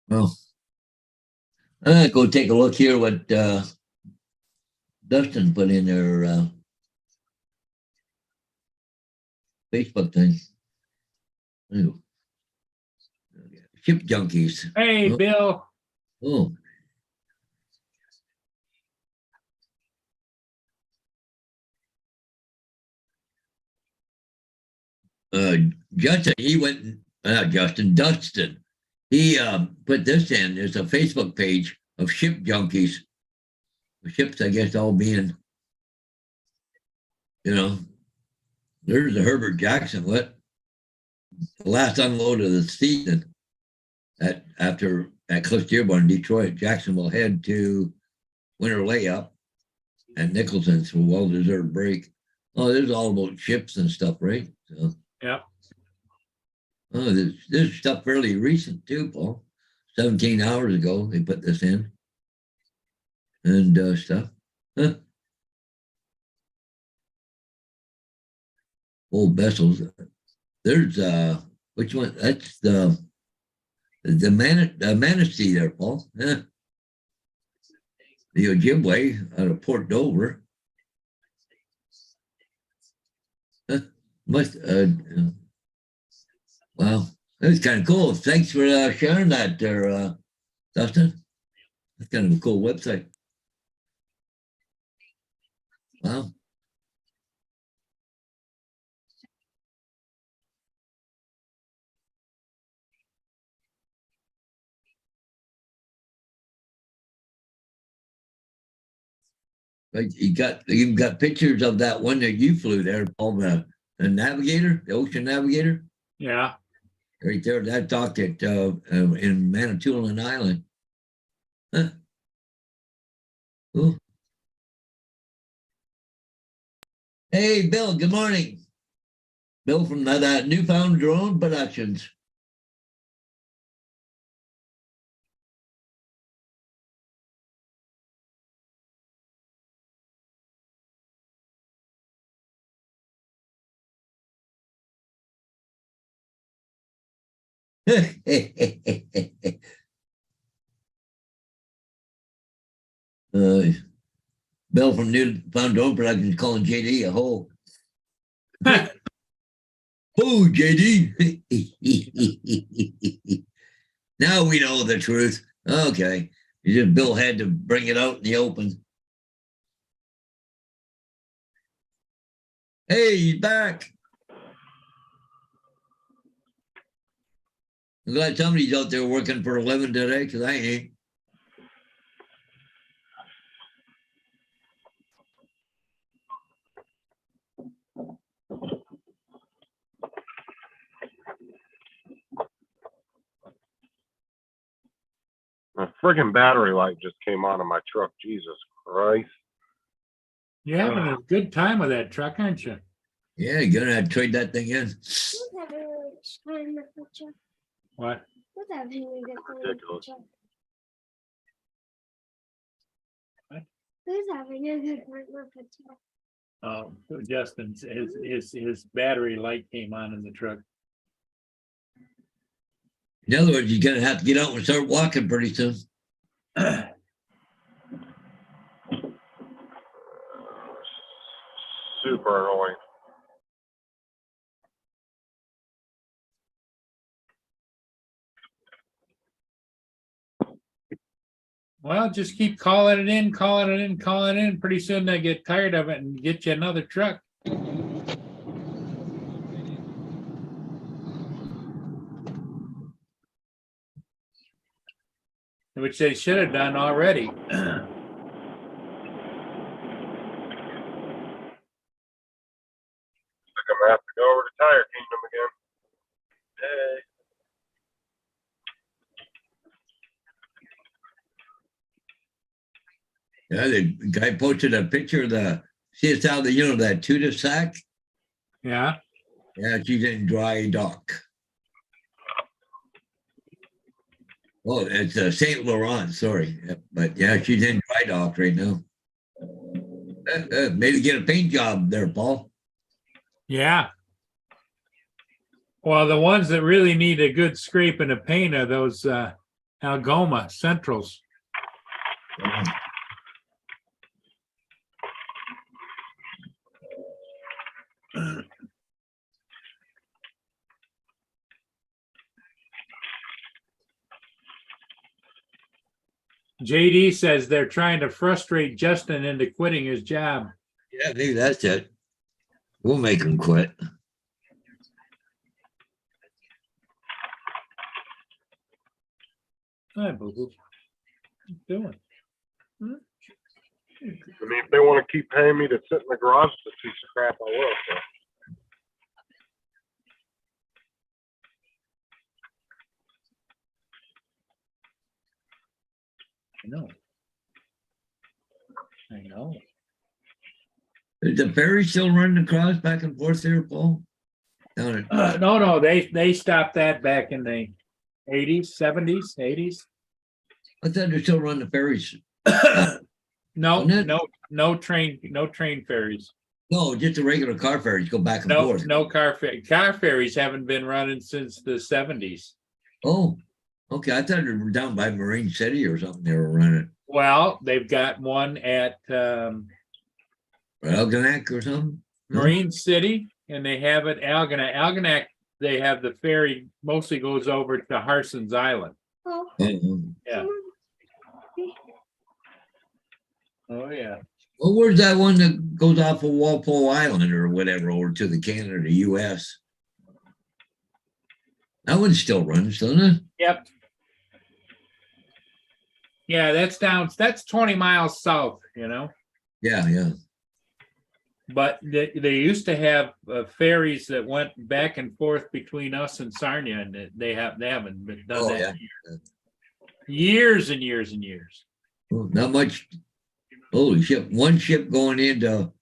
Speaker 1: Well, I'm gonna go take a look here what Dustin put in their Facebook thing. Ew. Ship junkies.
Speaker 2: Hey,
Speaker 1: Oh.
Speaker 2: Bill.
Speaker 1: Oh. Justin, Dustin, he put this in. There's a Facebook page of ship junkies. The ships, I guess, all being, you know, there's the Herbert Jackson, the last unload of the season at Cliff Dearborn, Detroit. Jackson will head to winter layup at Nicholson's for well-deserved break. Oh, there's all about ships and stuff, right? So.
Speaker 2: Yep.
Speaker 1: Oh, this stuff fairly recent too, Paul. 17 hours ago, they put this in. And stuff. Huh. Old vessels. There's which one? That's the Manistee there, Paul. Huh. The Ojibwe out of Port Dover. Huh. Wow, that was kind of cool. Thanks for sharing that there, Dustin. That's kind of a cool website. Wow. But you got pictures of that one that you flew there, Paul, the Navigator, the Ocean Navigator,
Speaker 2: Yeah.
Speaker 1: right there. That docked at in Manitoulin Island. Huh. Cool. Hey, Bill. Good morning. Bill from that Newfound Drone Productions. uh, Bill from Newfound Drone Productions calling JD a hole. Oh, JD. Now we know the truth. Okay. Bill had to bring it out in the open. Hey, he's back. I'm glad somebody's out there working for a living today, because I ain't.
Speaker 5: A friggin' battery light just came on in my truck. Jesus Christ.
Speaker 2: You're having a good time with that truck, aren't you?
Speaker 1: Yeah, you're gonna have to trade that thing in.
Speaker 3: Who's having a good time with the truck?
Speaker 2: What?
Speaker 3: Who's having a good time with the
Speaker 5: Ridiculous.
Speaker 3: truck?
Speaker 2: What?
Speaker 3: Who's having a good time with the truck?
Speaker 2: Justin's his battery light came on in the truck.
Speaker 1: In other words, you're gonna have to get out and start walking pretty soon.
Speaker 5: Super annoying.
Speaker 2: Well, just keep calling it in, calling it in, calling it in. Pretty soon they get tired of it and get you another truck. Which they should have done already.
Speaker 5: I'm gonna have to go over to Tire Kingdom again. Hey.
Speaker 1: Yeah, the guy posted a picture of see it's how that tuna sack.
Speaker 2: Yeah.
Speaker 1: Yeah, she's in dry dock. Oh, it's St. Laurent, sorry. But yeah, she's in dry dock right now. Maybe get a paint job there, Paul.
Speaker 2: Yeah. Well, the ones that really need a good scrape and a paint are those Algoma Centrals. JD says they're trying to frustrate Justin into quitting his job.
Speaker 1: Yeah, maybe that's it. We'll make him quit.
Speaker 2: Hi, boo-boo. What you doing?
Speaker 5: I mean, if they want to keep paying me to sit in the garage with this piece of crap, I will. So.
Speaker 2: I know.
Speaker 1: Is the ferry still running across back and forth there, Paul? Down at,
Speaker 2: No, they stopped that back in the 80s, 70s, 80s.
Speaker 1: I thought they're still running the ferries.
Speaker 2: No,
Speaker 1: Wasn't it?
Speaker 2: no train ferries.
Speaker 1: No, just the regular car ferries go back and forth.
Speaker 2: No car ferries haven't been running since the 70s.
Speaker 1: Oh, okay. I thought they were down by Marine City or something. They were running.
Speaker 2: Well, they've got one at
Speaker 1: Algonac or something. No?
Speaker 2: Marine City, and they have it Algonac. Algonac, they have the ferry mostly goes over to Harson's Island.
Speaker 3: Oh,
Speaker 1: Oh,
Speaker 2: Yeah. Oh, yeah.
Speaker 1: Well, where's that one that goes off of Walpole Island or whatever over to the Canada, US? That one still runs, doesn't it?
Speaker 2: Yep. Yeah, that's 20 miles south,
Speaker 1: Yeah.
Speaker 2: but they used to have ferries that went back and forth between us and Sarnia, and they haven't been done
Speaker 1: Oh,
Speaker 2: that
Speaker 1: yeah.
Speaker 2: in years and years and years.
Speaker 1: Well, not much. Holy shit. One ship going into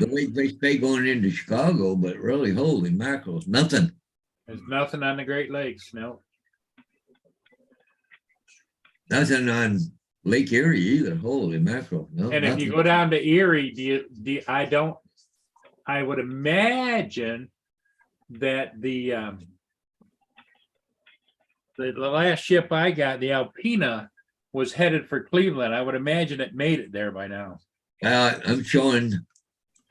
Speaker 1: the Lake Bay going into Chicago, but really, holy mackerel, nothing.
Speaker 2: There's nothing on the Great Lakes, no.
Speaker 1: Nothing on Lake Erie either. Holy mackerel. No,
Speaker 2: And if
Speaker 1: nothing.
Speaker 2: you go down to Erie, I would imagine that the last ship I got, the Alpina, was headed for Cleveland. I would imagine it made it there by now.
Speaker 1: I'm showing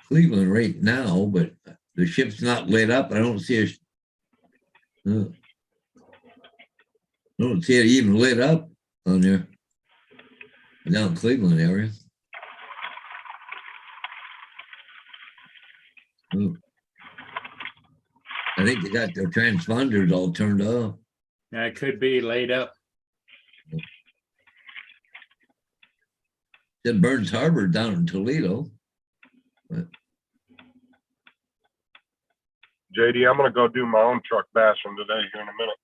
Speaker 1: Cleveland right now, but the ship's not lit up. I don't see I don't see it even lit up on there. Down in Cleveland area. Oh. I think they got their transponders all turned off.
Speaker 2: It could be laid up.
Speaker 1: Said Burns Harbor down in Toledo. But
Speaker 5: JD, I'm gonna go do my own truck bashing today here in a minute.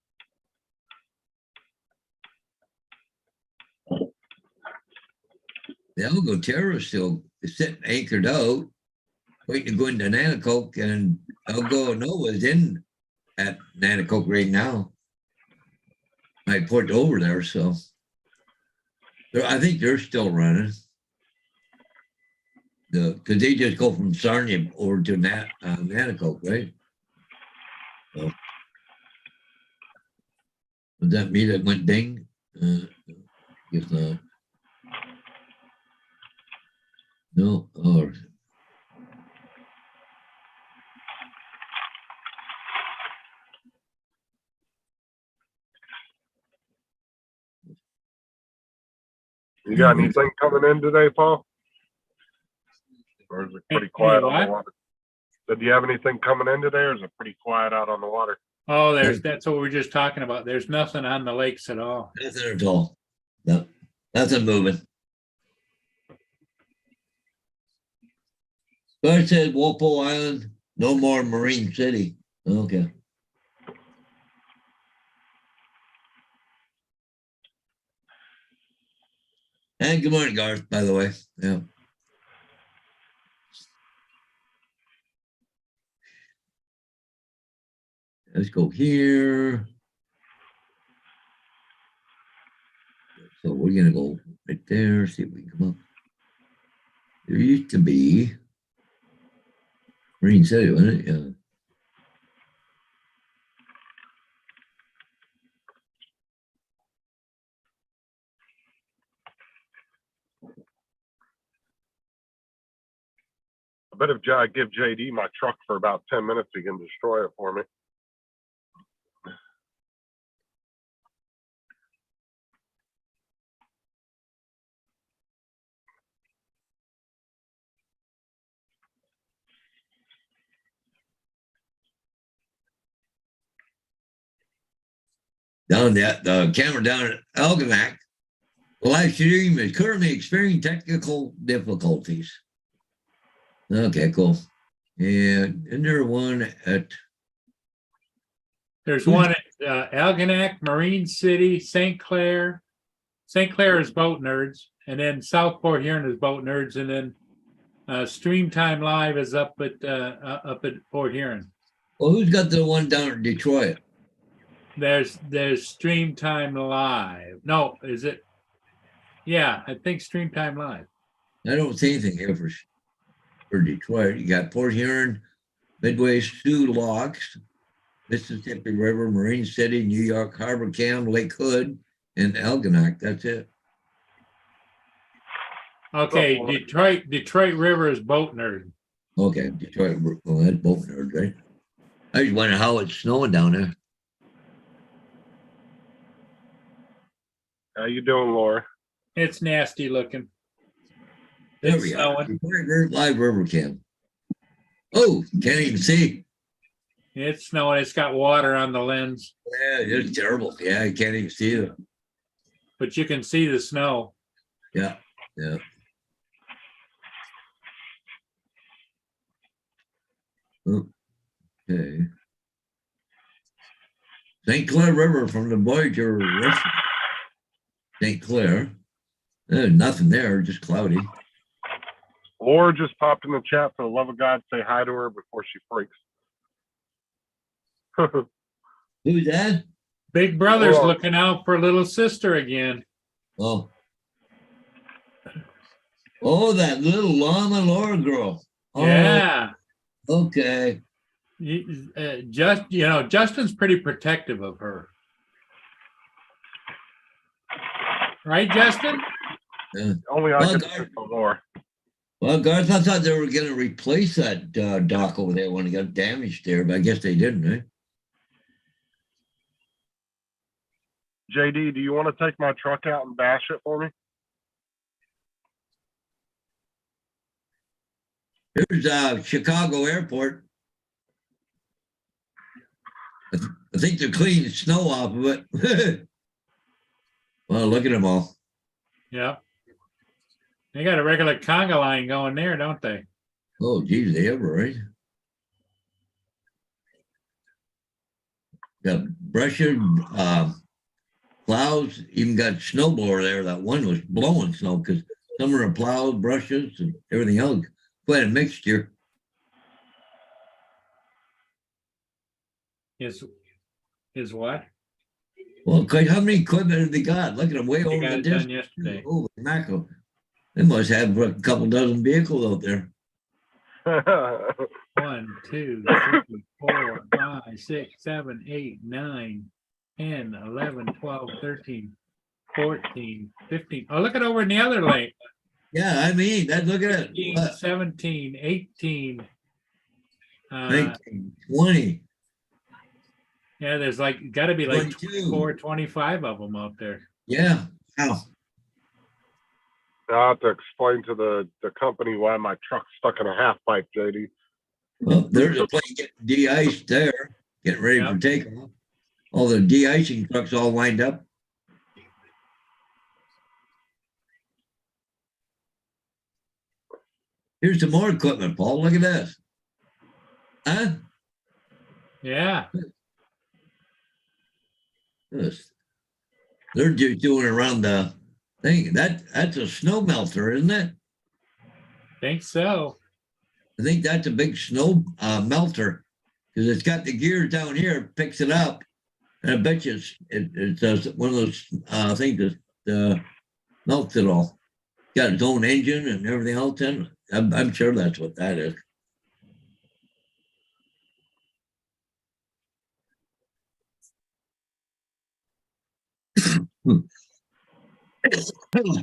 Speaker 1: the Algo Terra still is sitting anchored out, waiting to go into Nanacoke, and Algo Nova's in at Nanacoke right now. I put over there, so I think they're still running. Because they just go from Sarnia over to Nanacoke, right? So, was that me that went ding? Guess not. No. Oh.
Speaker 5: You got anything coming in today, Paul? Or is it pretty quiet on the water? Did you have anything coming in today, or is it pretty quiet out on the water?
Speaker 2: Oh, that's what we were just talking about. There's nothing on the lakes at all.
Speaker 1: Nothing at all. No, nothing moving. So I said Walpole Island, no more Marine City. Okay. And good morning, Garth, by the way. Yeah. Let's go here. So we're gonna go right there, see if we can come up. There used to be Marine City, wasn't it? Yeah.
Speaker 5: I bet if I give JD my truck for about 10 minutes, he can destroy it for me.
Speaker 1: Down the camera down at Algonac. The live stream is currently experiencing technical difficulties. Okay, cool. And isn't there one at?
Speaker 2: There's one at Algonac, Marine City, St. Clair. St. Clair is Boat Nerds, and then South Port Huron is Boat Nerds, and then Streamtime Live is up at Port Huron.
Speaker 1: Well, who's got the one down in Detroit?
Speaker 2: There's Streamtime Live. No, is it? Yeah, I think Streamtime Live.
Speaker 1: I don't see anything here for Detroit. You got Port Huron, Midway, Sioux Locks, Mississippi River, Marine City, New York Harbor Cam, Lake Hood, and Algonac. That's it.
Speaker 2: Okay, Detroit River is Boat Nerd.
Speaker 1: Okay, Detroit. Well, that's Boat Nerd, right? I just wonder how it's snowing down there.
Speaker 5: How you doing, Laura?
Speaker 2: It's nasty looking.
Speaker 1: There
Speaker 2: It's
Speaker 1: we are.
Speaker 2: snowing.
Speaker 1: Live river cam. Oh, can't even see.
Speaker 2: It's snowing. It's got water on the lens,
Speaker 1: Yeah, it's terrible. Yeah, I can't even see it.
Speaker 2: but you can see the snow.
Speaker 1: Yeah, yeah. Okay. St. Clair River from the Voyager restaurant. St. Clair. There's nothing there, just cloudy.
Speaker 5: Laura just popped in the chat. For the love of God, say hi to her before she freaks.
Speaker 1: Who's that?
Speaker 2: Big brother's
Speaker 5: Whoa.
Speaker 2: looking out for little sister again.
Speaker 1: Oh. Oh, that little Llama Laura girl. Oh,
Speaker 2: Yeah.
Speaker 1: okay.
Speaker 2: Justin's pretty protective of her. Right, Justin?
Speaker 5: Only I
Speaker 1: Well,
Speaker 5: can
Speaker 1: Garth-
Speaker 5: speak for Laura.
Speaker 1: Well, Garth, I thought they were going to replace that dock over there when it got damaged there, but I guess they didn't, eh?
Speaker 5: JD, do you want to take my truck out and bash it for me?
Speaker 1: Here's Chicago Airport. I think they're cleaning snow off of it. Well, look at them all.
Speaker 2: Yeah. They got a regular conga line going there, don't they?
Speaker 1: Oh, geez, they ever, right? Got brushes, plows, even got snowblower there. That one was blowing snow because some of the plows, brushes, and everything else. Quite a mixture.
Speaker 2: Is what?
Speaker 1: Well, quite how many equipment have they got? Look at them way
Speaker 2: They
Speaker 1: over
Speaker 2: got
Speaker 1: the
Speaker 2: it done
Speaker 1: distance.
Speaker 2: yesterday.
Speaker 1: Holy mackerel. They must have a couple dozen vehicles out there.
Speaker 2: 1, 2, 3, 4, 5, 6, 7, 8, 9, 10, 11, 12, 13, 14, 15. Oh, look at over in the other lane.
Speaker 1: Yeah, I mean, look at it.
Speaker 2: 18, 17, 18.
Speaker 1: 19, 20.
Speaker 2: Yeah, there's got to be like
Speaker 1: 22.
Speaker 2: 24, 25 of them out there.
Speaker 1: Yeah. Wow.
Speaker 5: I have to explain to the company why my truck's stuck in a half pipe, JD.
Speaker 1: Well, there's a plane getting de-iced there, getting ready
Speaker 2: Yeah.
Speaker 1: for takeoff. All the de-icing trucks all lined up. Here's some more equipment, Paul. Look at this. Huh?
Speaker 2: Yeah.
Speaker 1: This. They're just doing around the thing. That's a snow melter, isn't it?
Speaker 2: Think so.
Speaker 1: I think that's a big snow melter because it's got the gears down here, picks it up, and I bet you it's one of those things that melts it all. Got its own engine and everything else in it. I'm sure that's what that is.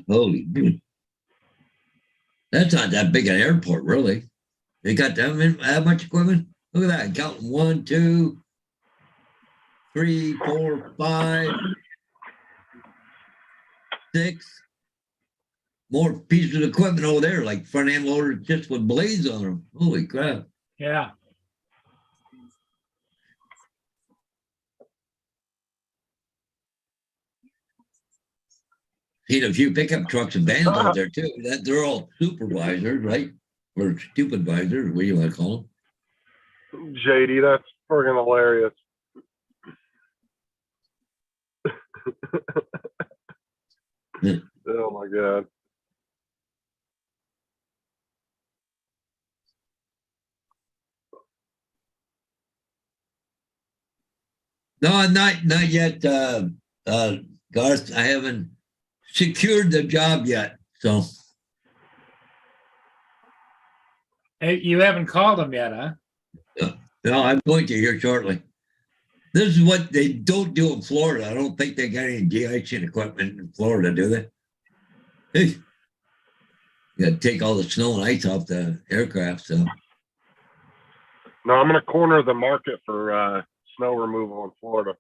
Speaker 1: Holy dude. That's not that big an airport, really. They got that much equipment. Look at that. Counting 1, 2, 3, 4, 5, 6. More pieces of equipment over there, like front end loaders just with blades on them. Holy crap.
Speaker 2: Yeah.
Speaker 1: Seen a few pickup trucks and vans out there too. They're all supervisors, right? Or stupadvisors, what do you want to call them?
Speaker 5: JD, that's friggin' hilarious. Oh my God.
Speaker 1: No, not yet, Garth. I haven't secured the job yet. So
Speaker 2: Hey, you haven't called them yet, huh?
Speaker 1: no, I'm going to here shortly. This is what they don't do in Florida. I don't think they got any de-icing equipment in Florida, do they? Hey, you got to take all the snow and ice off the aircraft. So
Speaker 5: No, I'm gonna corner the market for snow removal in Florida.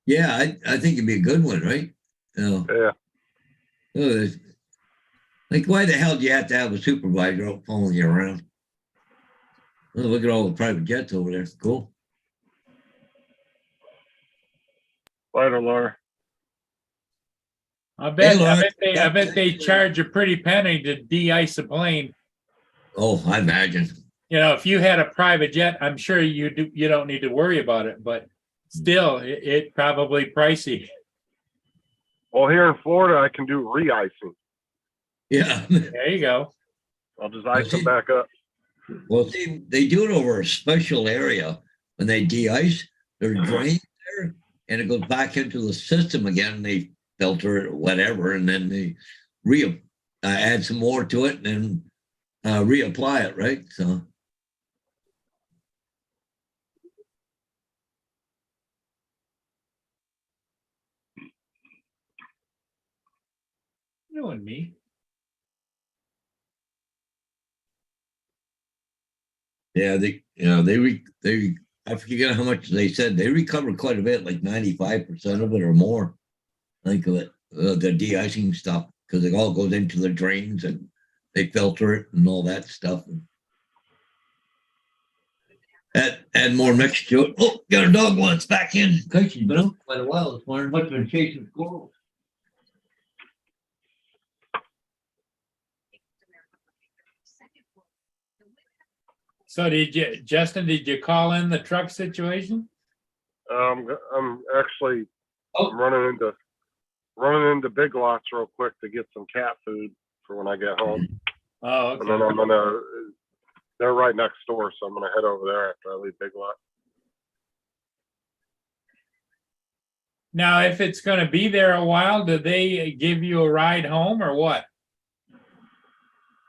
Speaker 1: yeah, I think it'd be a good one, right?
Speaker 5: Yeah.
Speaker 1: Oh, Like, why the hell do you have to have a supervisor out following you around? Oh, look at all the private jets over there. Cool.
Speaker 5: Later, Laura.
Speaker 2: I bet,
Speaker 1: Hey,
Speaker 2: I
Speaker 1: Laura.
Speaker 2: bet they charge a pretty penny to de-ice a plane.
Speaker 1: Oh, I imagine.
Speaker 2: You know, if you had a private jet, I'm sure you don't need to worry about it, but still, it probably pricey.
Speaker 5: Well, here in Florida, I can do re-icing.
Speaker 1: Yeah.
Speaker 2: There you go.
Speaker 5: I'll just ice them back up.
Speaker 1: Well, see, they do it over a special area when they de-ice. There's drains there, and it goes back into the system again. And they filter it or whatever, and then they add some more to it, and then reapply it. Right. So.
Speaker 2: You and me.
Speaker 1: Yeah, I forget how much they said. They recover quite a bit, like 95% of it or more. Think of it, the de-icing stuff, because it all goes into the drains and they filter it and all that stuff. Add more mix to it. Oh, got a dog once back in. Gosh, she's been out quite a while this morning. Must have been chasing squirrels.
Speaker 2: So Justin, did you call in the truck situation?
Speaker 5: I'm actually
Speaker 1: Oh.
Speaker 5: running into Big Lots real quick to get some cat food for when I get home,
Speaker 2: Oh,
Speaker 5: and then
Speaker 2: okay.
Speaker 5: they're right next door, so I'm gonna head over there after I leave Big Lot.
Speaker 2: Now, if it's gonna be there a while, do they give you a ride home or what?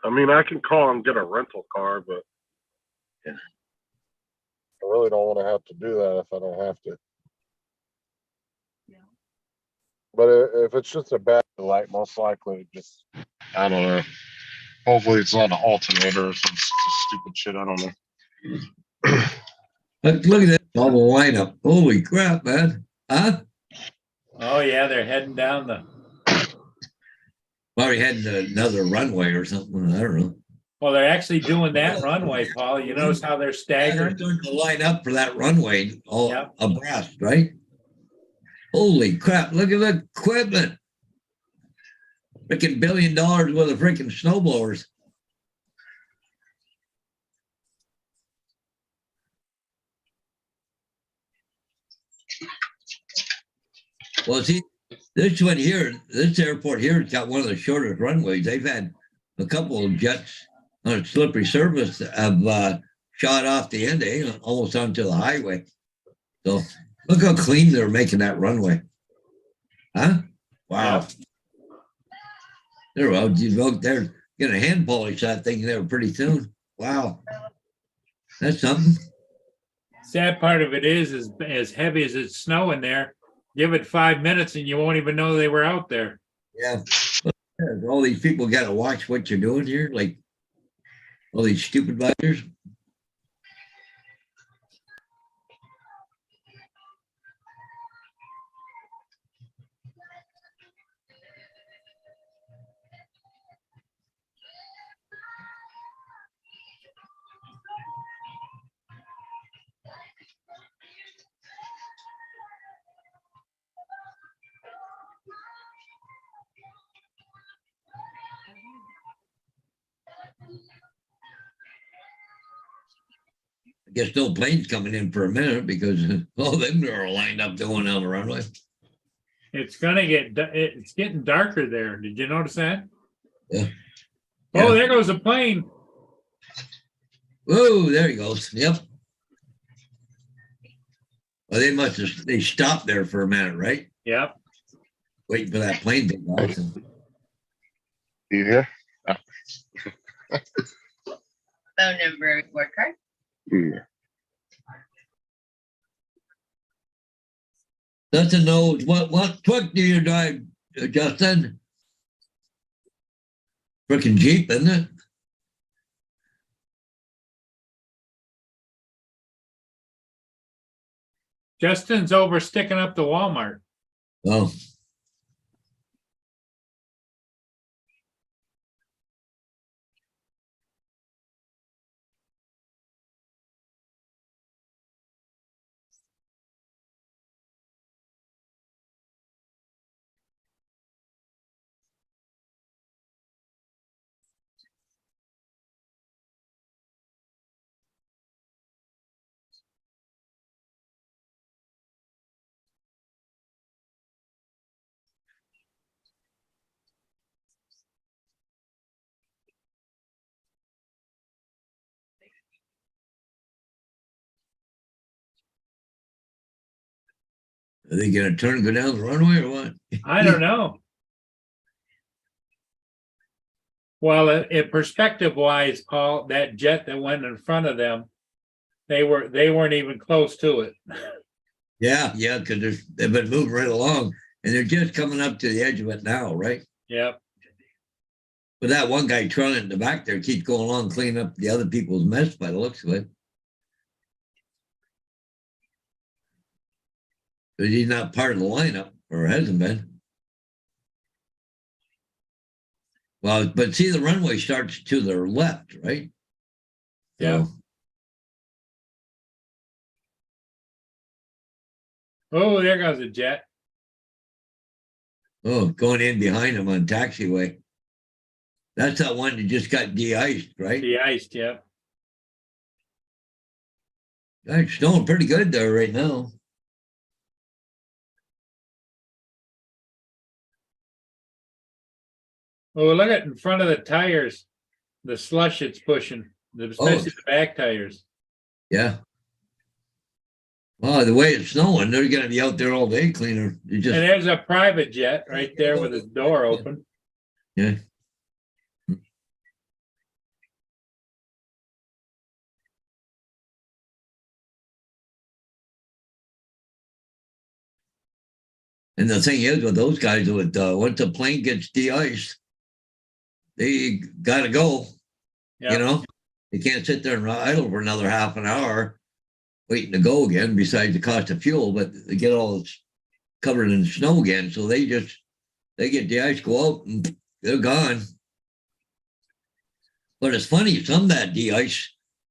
Speaker 5: I mean, I can call and get a rental car, but
Speaker 1: Yeah.
Speaker 5: I really don't want to have to do that if I don't have to. But if it's just a bad light, most likely just, I don't know. Hopefully it's not an alternator or some stupid shit. I don't know.
Speaker 1: Look at that double lineup. Holy crap, man. Huh?
Speaker 2: Oh, yeah, they're heading down the,
Speaker 1: Probably heading to another runway or something. I don't know.
Speaker 2: well, they're actually doing that runway, Paul. You notice how they're
Speaker 1: Yeah, they're
Speaker 2: staggering?
Speaker 1: starting to line up for that runway all
Speaker 2: Yep.
Speaker 1: abreast, right? Holy crap, look at the equipment. Freaking $1 billion worth of freaking snowblowers. Well, see, this one here, this airport here has got one of the shortest runways. They've had a couple of jets on a slippery surface that have shot off the end, almost onto the highway. So look how clean they're making that runway. Huh? Wow. They're gonna hand polish that thing there pretty soon. Wow. That's something.
Speaker 2: Sad part of it is as heavy as it's snowing there, give it 5 minutes and you won't even know they were out there.
Speaker 1: Yeah. All these people got to watch what you're doing here, like all these stupid bikers. I guess no planes coming in for a minute because all them are lined up going on the runway.
Speaker 2: It's getting darker there. Did you notice that?
Speaker 1: Yeah.
Speaker 2: Oh, there goes a plane.
Speaker 1: Whoa, there he goes. Yep. Well, they stopped there for a minute, right?
Speaker 2: Yep.
Speaker 1: Waiting for that plane to go.
Speaker 5: You here?
Speaker 6: Phone number, report card.
Speaker 5: Yeah.
Speaker 1: Doesn't know what truck do you drive, Justin? Freaking Jeep, isn't it?
Speaker 2: Justin's over sticking up the Walmart.
Speaker 1: Oh, Are they gonna turn and go down the runway or what?
Speaker 2: I don't know. Well, in perspective wise, Paul, that jet that went in front of them, they weren't even close to it.
Speaker 1: Yeah, because they've been moving right along, and they're just coming up to the edge of it now, right?
Speaker 2: Yep.
Speaker 1: But that one guy trailing in the back there keeps going along cleaning up the other people's mess by the looks of it. But he's not part of the lineup, or hasn't been. Well, but see, the runway starts to their left, right?
Speaker 2: Yeah.
Speaker 1: So,
Speaker 2: Oh, there goes a jet.
Speaker 1: oh, going in behind him on taxiway. That's that one that just got de-iced, right?
Speaker 2: De-iced, yep.
Speaker 1: It's snowing pretty good there right now.
Speaker 2: Oh, look at in front of the tires, the slush it's pushing, especially the back tires.
Speaker 1: Yeah. Well, the way it's snowing, they're going to be out there all day cleaner. You
Speaker 2: And
Speaker 1: just,
Speaker 2: there's a private jet right there with its door open.
Speaker 1: yeah. And the thing is with those guys, with once the plane gets de-iced, they got to go.
Speaker 2: Yeah.
Speaker 1: You know, they can't sit there and idle for another half an hour waiting to go again, besides the cost of fuel, but they get all covered in snow again. So they get the ice, go out, and they're gone. But it's funny, some of that de-ice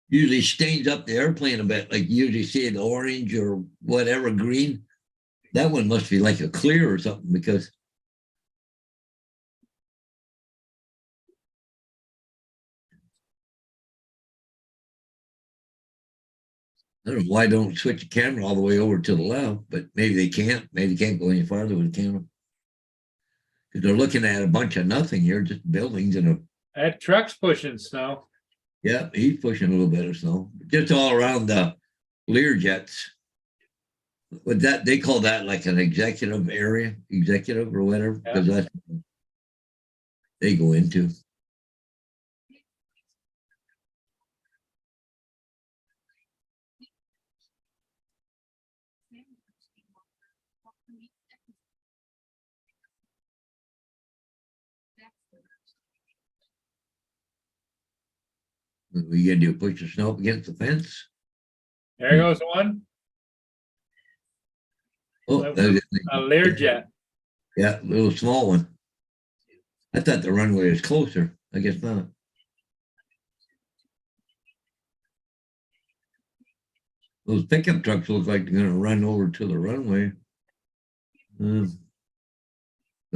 Speaker 1: usually stains up the airplane a bit, like you usually see an orange or whatever, green. That one must be like a clear or something, because I don't know why don't switch the camera all the way over to the left, but maybe they can't. Maybe they can't go any farther with the camera. Because they're looking at a bunch of nothing here, just buildings and a,
Speaker 2: That truck's pushing snow.
Speaker 1: yeah, he's pushing a little bit of snow. Just all around the Lear jets. But that they call that like an executive area, executive or whatever, because that's what they go into. What are you gonna do? Push the snow up against the fence?
Speaker 2: There goes one,
Speaker 1: Oh,
Speaker 2: a Learjet.
Speaker 1: yeah, a little small one. I thought the runway was closer. I guess not. Those pickup trucks look like they're gonna run over to the runway. They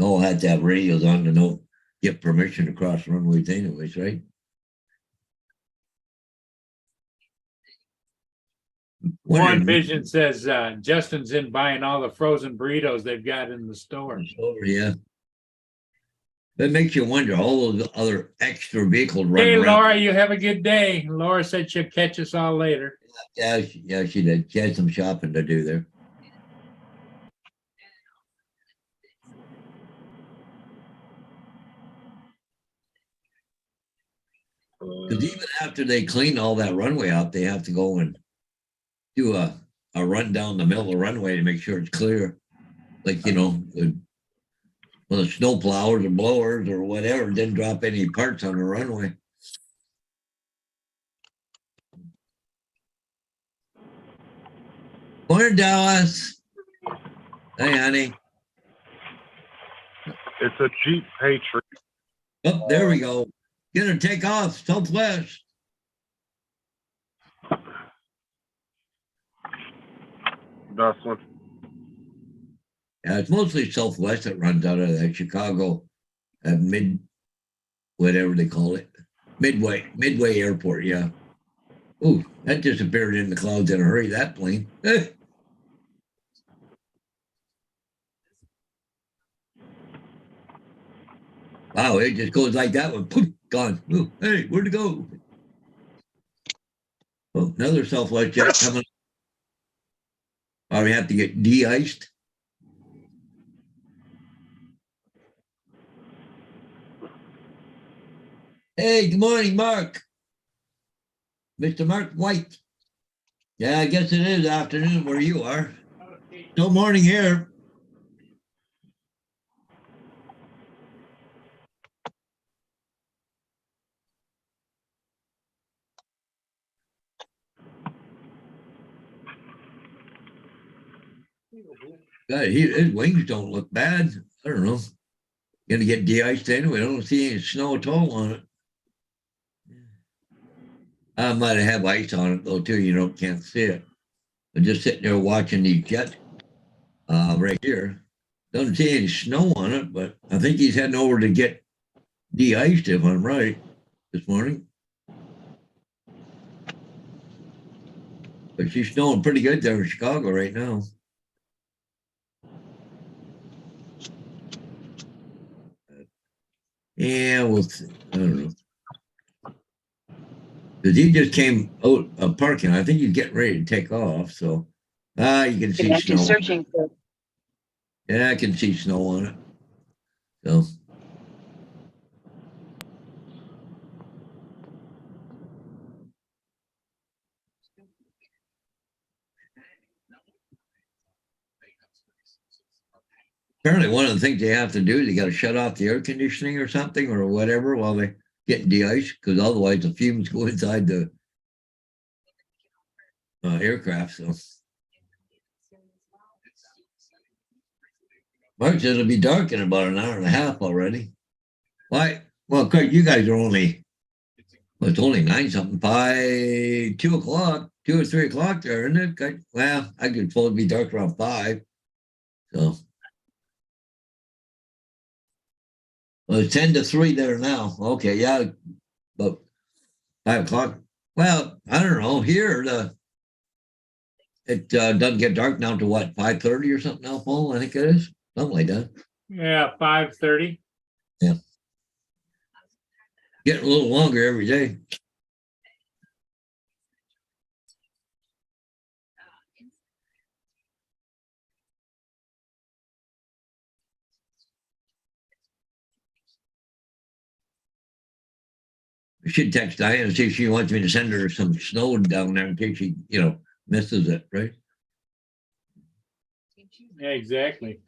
Speaker 1: all had to have radios on to know get permission to cross runways anyways, right?
Speaker 2: One Vision says Justin's in buying all the frozen burritos they've got in the store.
Speaker 1: Over, yeah. That makes you wonder all those other extra vehicles running
Speaker 2: Hey,
Speaker 1: around.
Speaker 2: Laura, you have a good day. Laura said she'll catch us all later.
Speaker 1: Yeah, she did. She had some shopping to do there. Because even after they clean all that runway out, they have to go and do a run down the middle of the runway to make sure it's clear. Like, you know, when the snow plowers or blowers or whatever didn't drop any parts on the runway. Morning, Dallas. Hey, honey.
Speaker 5: It's a Jeep Patriot.
Speaker 1: Oh, there we go. Gonna take off, Southwest.
Speaker 5: That's one.
Speaker 1: Yeah, it's mostly Southwest that runs out of that Chicago whatever they call it. Midway Airport, yeah. Ooh, that disappeared in the clouds in a hurry, that plane. Wow, it just goes like that one. Poof, gone. Ooh, hey, where'd it go? Oh, another Southwest jet coming. Probably have to get de-iced. Hey, good morning, Mark. Mr. Mark White. Yeah, I guess it is afternoon where you are. No morning here. God, his wings don't look bad. I don't know. Gonna get de-iced anyway. I don't see any snow at all on it. I might have ice on it though too. Can't see it. I'm just sitting there watching the jet right here. Doesn't see any snow on it, but I think he's heading over to get de-iced if I'm right this morning. But she's snowing pretty good there in Chicago right now. Yeah, well, I don't know. Because he just came out of parking. I think he's getting ready to take off. So, you can see
Speaker 7: Connect
Speaker 1: snow.
Speaker 7: to searching for.
Speaker 1: Yeah, I can see snow on it. So, apparently one of the things they have to do is they got to shut off the air conditioning or something or whatever while they get de-iced, because otherwise the fumes go inside the aircraft. So, Mark says it'll be dark in about an hour and a half already. Why? Well, Craig, you guys are only, well, it's only 9-something, 2 o'clock, 2 or 3 o'clock there, isn't it? Well, I could supposed to be dark around 5. So, well, it's 10 to 3 there now. Okay, yeah, but 5 o'clock. Well, I don't know. Here, it doesn't get dark now to what, 5:30 or something now, Paul? I think it is. Something like that.
Speaker 2: Yeah, 5:30.
Speaker 1: Getting a little longer every day. I should text Diane and see if she wants me to send her some snow down there in case she, misses it, right?
Speaker 2: Yeah, exactly.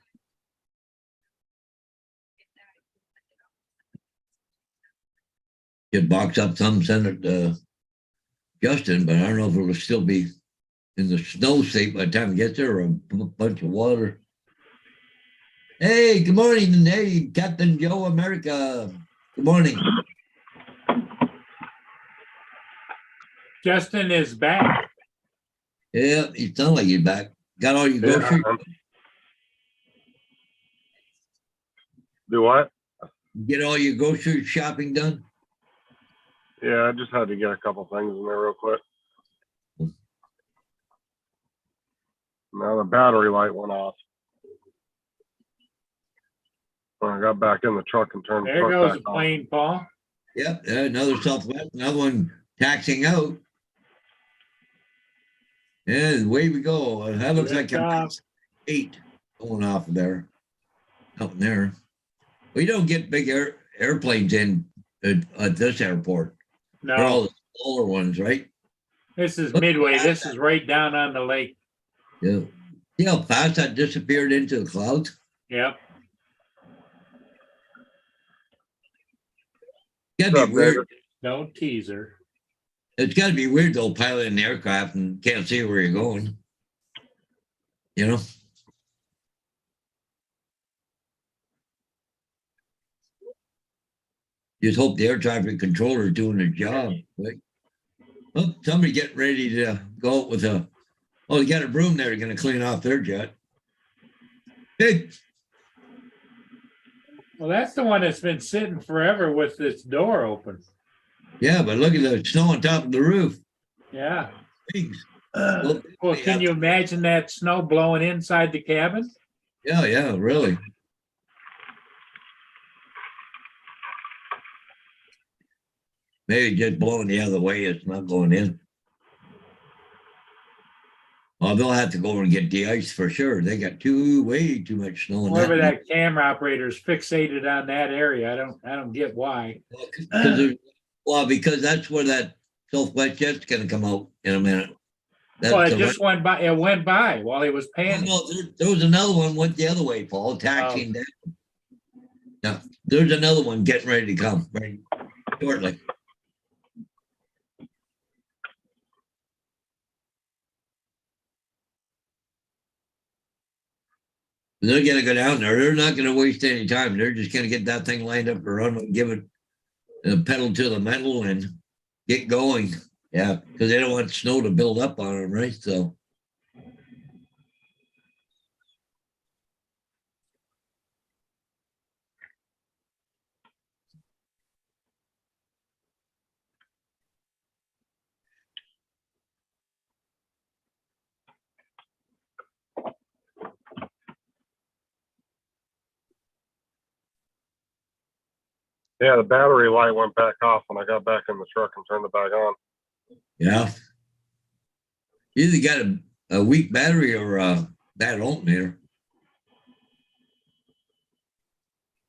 Speaker 1: Get box up some, send it to Justin, but I don't know if it'll still be in the snow state by the time it gets there or a bunch of water. Hey, good morning. Hey, Captain Joe America. Good morning.
Speaker 2: Justin is back.
Speaker 1: Yeah, you sound like you're back. Got all your groceries?
Speaker 5: Do what?
Speaker 1: Get all your grocery shopping done?
Speaker 5: Yeah, I just had to get a couple things in there real quick. Now the battery light went off. When I got back in the truck and turned the
Speaker 2: There
Speaker 5: truck
Speaker 2: goes
Speaker 5: back
Speaker 2: a
Speaker 5: on.
Speaker 2: plane, Paul.
Speaker 1: Yep, another Southwest, another one taxing out. Yeah, away we go. That looks like
Speaker 2: Lift
Speaker 1: a
Speaker 2: off.
Speaker 1: 8 going off of there. Up in there. We don't get big airplanes in at this airport. They're all
Speaker 2: No,
Speaker 1: the smaller ones, right?
Speaker 2: this is Midway. This is right down on the lake.
Speaker 1: Yeah. See how fast that disappeared into the clouds?
Speaker 2: Yep.
Speaker 1: It's gotta
Speaker 5: What's
Speaker 1: be
Speaker 5: up,
Speaker 1: weird.
Speaker 5: David?
Speaker 2: Don't tease her.
Speaker 1: It's gotta be weird though, piloting the aircraft and can't see where you're going. You know? Just hope the air traffic controller is doing their job, right? Oh, somebody getting ready to go out with they got a broom there, gonna clean off their jet. Hey,
Speaker 2: Well, that's the one that's been sitting forever with this door open.
Speaker 1: yeah, but look at the snow on top of the roof.
Speaker 2: Yeah.
Speaker 1: Thanks.
Speaker 2: Well, can you imagine that snow blowing inside the cabin?
Speaker 1: Yeah, really. Maybe just blowing the other way, it's not going in. Well, they'll have to go over and get de-iced for sure. They got way too much snow in
Speaker 2: Whoever
Speaker 1: that.
Speaker 2: that camera operator is fixated on that area, I don't get why.
Speaker 1: Because there's Well, because that's where that Southwest jet's gonna come out in a minute. That's
Speaker 2: Well, it
Speaker 1: the
Speaker 2: just went by, it went by while he was
Speaker 1: Oh,
Speaker 2: panning.
Speaker 1: no, there was another one went the other way, Paul, taxiing down. Yeah, there's another one getting ready to come right shortly. They're gonna go down there. They're not gonna waste any time. They're just gonna get that thing lined up to run, give it a pedal to the metal and get going. Yeah, because they don't want snow to build up on them, right? So.
Speaker 5: Yeah, the battery light went back off when I got back in the truck and turned it back on.
Speaker 1: Yeah. Either got a weak battery or a bad alternator.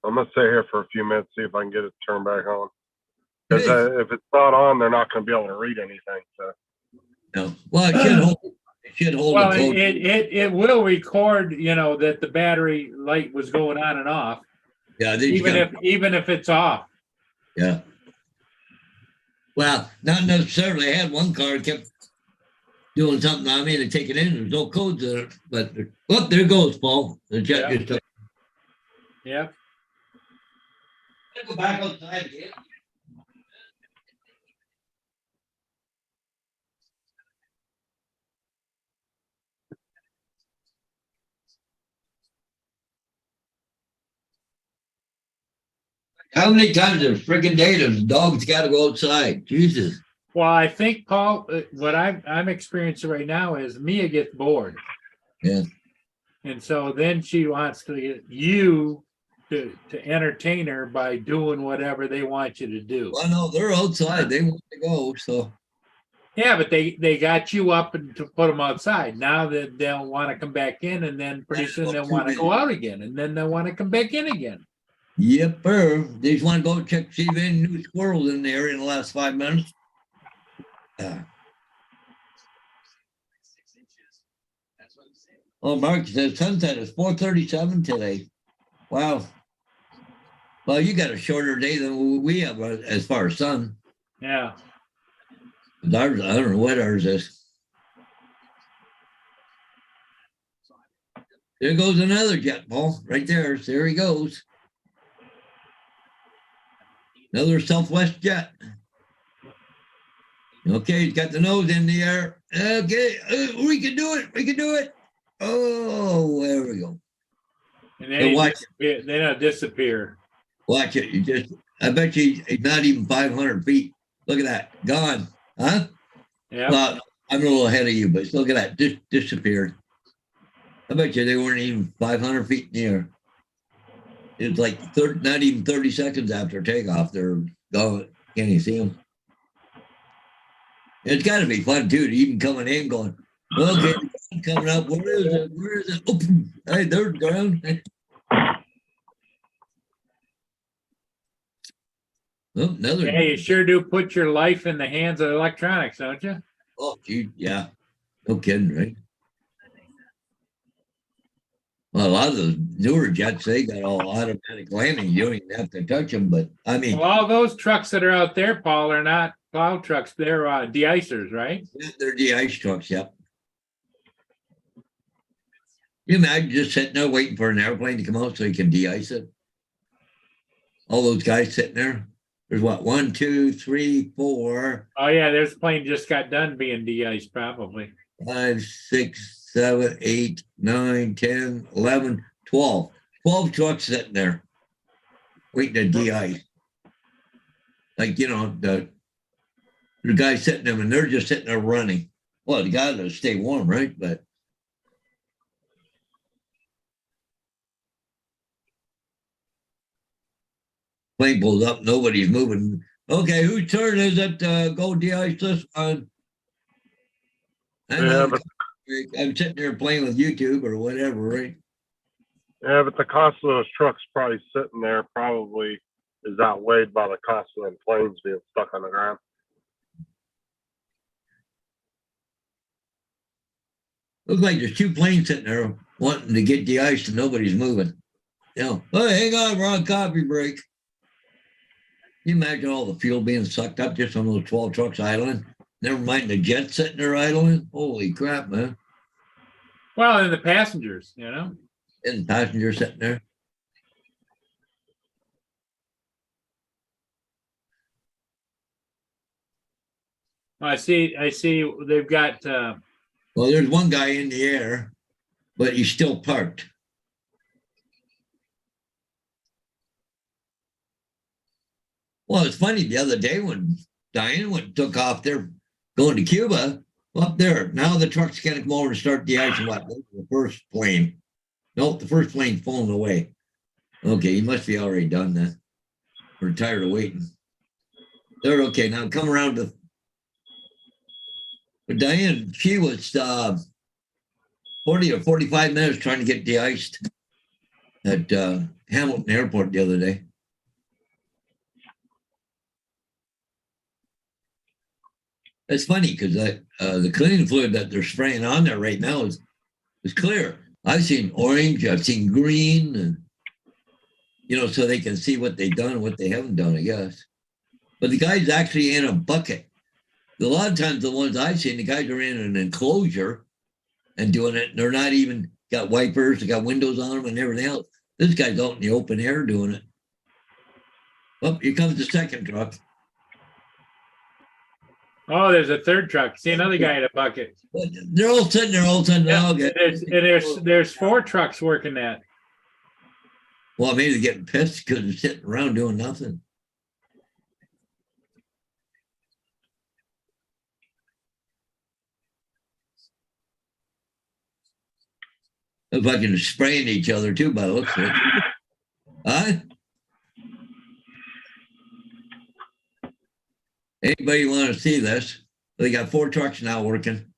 Speaker 5: I'm gonna stay here for a few minutes, see if I can get it turned back on. Because if it's not on, they're not gonna be able to read anything. So
Speaker 1: No. Well, it should hold. It should hold
Speaker 2: Well,
Speaker 1: the code.
Speaker 2: it will record, you know, that the battery light was going on and off,
Speaker 1: Yeah, they just got-
Speaker 2: even if it's off.
Speaker 1: yeah. Well, not necessarily. I had one car kept doing something on me to take it in. There's no codes in it, but well, there goes Paul. The jet
Speaker 2: Yeah.
Speaker 1: just took.
Speaker 2: Yep.
Speaker 1: Go back outside again. How many times a freaking day does dogs got to go outside? Jesus.
Speaker 2: Well, I think, Paul, what I'm experiencing right now is Mia gets bored.
Speaker 1: Yeah.
Speaker 2: And so then she wants to get you to entertain her by doing whatever they want you to do.
Speaker 1: Well, no, they're outside. They want to go. So
Speaker 2: Yeah, but they got you up and to put them outside. Now that they'll want to come back in, and then pretty soon they'll want to go out again, and then they'll want to come back in again.
Speaker 1: yepper. They just want to go check see if any new squirrels in the area in the last 5 minutes. Oh, Mark says sunset is 4:37 today. Wow. Well, you got a shorter day than we have as far as sun.
Speaker 2: Yeah.
Speaker 1: Ours, I don't know what ours is. There goes another jet, Paul. Right there. There he goes. Another Southwest jet. Okay, he's got the nose in the air. Okay, we can do it. We can do it. Oh, there we go.
Speaker 2: And
Speaker 1: Hey,
Speaker 2: then
Speaker 1: watch
Speaker 2: they don't disappear.
Speaker 1: Watch it. You just, I bet you he's not even 500 feet. Look at that. Gone. Huh?
Speaker 2: Yeah.
Speaker 1: Well, I'm a little ahead of you, but look at that. Just disappeared. I bet you they weren't even 500 feet in the air. It's like not even 30 seconds after takeoff. They're gone. Can't you see them? It's got to be fun, too, to even coming in going, okay, coming up. Where is it? Where is it? Oh, hey, there's the ground. Oh, another.
Speaker 2: Hey, you sure do put your life in the hands of electronics, don't you?
Speaker 1: Oh, gee, yeah. No kidding, right? Well, a lot of those newer jets, they got all automatic landing. You don't even have to touch them. But I mean,
Speaker 2: Well, all those trucks that are out there, Paul, are not plow trucks. They're de-icers, right?
Speaker 1: they're de-ice trucks, yep. You imagine just sitting there waiting for an airplane to come out so you can de-ice it? All those guys sitting there. There's what, 1, 2, 3, 4,
Speaker 2: Oh, yeah, there's a plane just got done being de-iced, probably.
Speaker 1: 5, 6, 7, 8, 9, 10, 11, 12. 12 trucks sitting there waiting to de-ice. Like, you know, the guys sitting there and they're just sitting there running. Well, you got to stay warm, right? But plane pulls up, nobody's moving. Okay, whose turn is it to go de-ice this one?
Speaker 5: Yeah, but
Speaker 1: I'm sitting there playing with YouTube or whatever, right?
Speaker 5: yeah, but the cost of those trucks probably sitting there probably is outweighed by the cost of them planes being stuck on the ground.
Speaker 1: Looks like there's 2 planes sitting there wanting to get de-iced and nobody's moving. You know, oh, hang on, we're on coffee break. Can you imagine all the fuel being sucked up just on those 12 trucks idling? Never mind the jets sitting there idling. Holy crap, man.
Speaker 2: Well, and the passengers, you know?
Speaker 1: And passengers sitting there.
Speaker 2: I see they've got,
Speaker 1: Well, there's one guy in the air, but he's still parked. Well, it's funny the other day when Diane took off there going to Cuba, up there. Now the truck's going to come over and start de-icing the first plane. Nope, the first plane's falling away. Okay, he must be already done then. We're tired of waiting. They're okay. Now come around to. But Diane, she was 40 or 45 minutes trying to get de-iced at Hamilton Airport the other day. It's funny because the cleaning fluid that they're spraying on there right now is clear. I've seen orange, I've seen green, and so they can see what they've done and what they haven't done, I guess. But the guy's actually in a bucket. A lot of times the ones I've seen, the guys are in an enclosure and doing it, and they're not even got wipers, they got windows on them and everything else. This guy's out in the open air doing it. Oh, here comes the second truck.
Speaker 2: oh, there's a third truck. See another guy in a bucket.
Speaker 1: They're all sitting there all the time.
Speaker 2: Yeah,
Speaker 1: Now.
Speaker 2: there's 4 trucks working that.
Speaker 1: Well, maybe they're getting pissed because they're sitting around doing nothing. If I can spraying each other too, by the looks of it. Huh? Anybody want to see this? They got 4 trucks now working.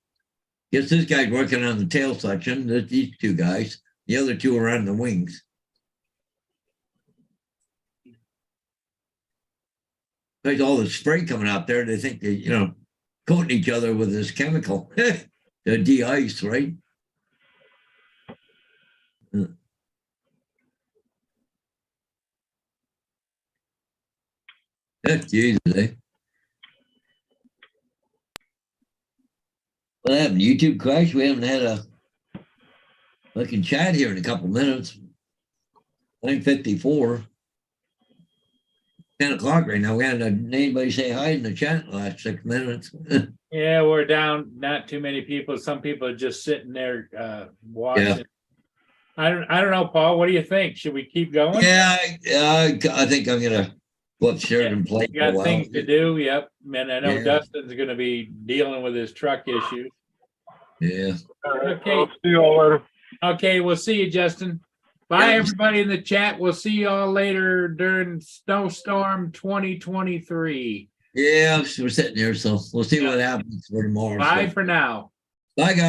Speaker 1: Guess this guy's working on the tail section. These 2 guys. The other 2 are on the wings. There's all the spray coming out there. They think they, coating each other with this chemical. The de-ice, right? Jesus, eh? What happened? YouTube crash? We haven't had a fucking chat here in a couple minutes. 9:54. 10 o'clock right now. We haven't had anybody say hi in the chat in the last 6 minutes.
Speaker 2: Yeah, we're down. Not too many people. Some people are just sitting there watching.
Speaker 1: Yeah.
Speaker 2: I don't know, Paul. What do you think? Should we keep going?
Speaker 1: Yeah, I think I'm gonna go upstairs and play
Speaker 2: You
Speaker 1: for a
Speaker 2: got
Speaker 1: while.
Speaker 2: things to do. Yep. And I know
Speaker 1: Yeah.
Speaker 2: Dustin's going to be dealing with his truck issues.
Speaker 1: Yeah.
Speaker 5: All right,
Speaker 2: Okay.
Speaker 5: I'll see you all later.
Speaker 2: Okay, we'll see you, Justin. Bye,
Speaker 1: Yeah.
Speaker 2: everybody in the chat. We'll see you all later during Snowstorm 2023.
Speaker 1: Yeah, we're sitting here, so we'll see what happens for tomorrow.
Speaker 2: Bye
Speaker 1: So.
Speaker 2: for now.
Speaker 1: Bye, guys.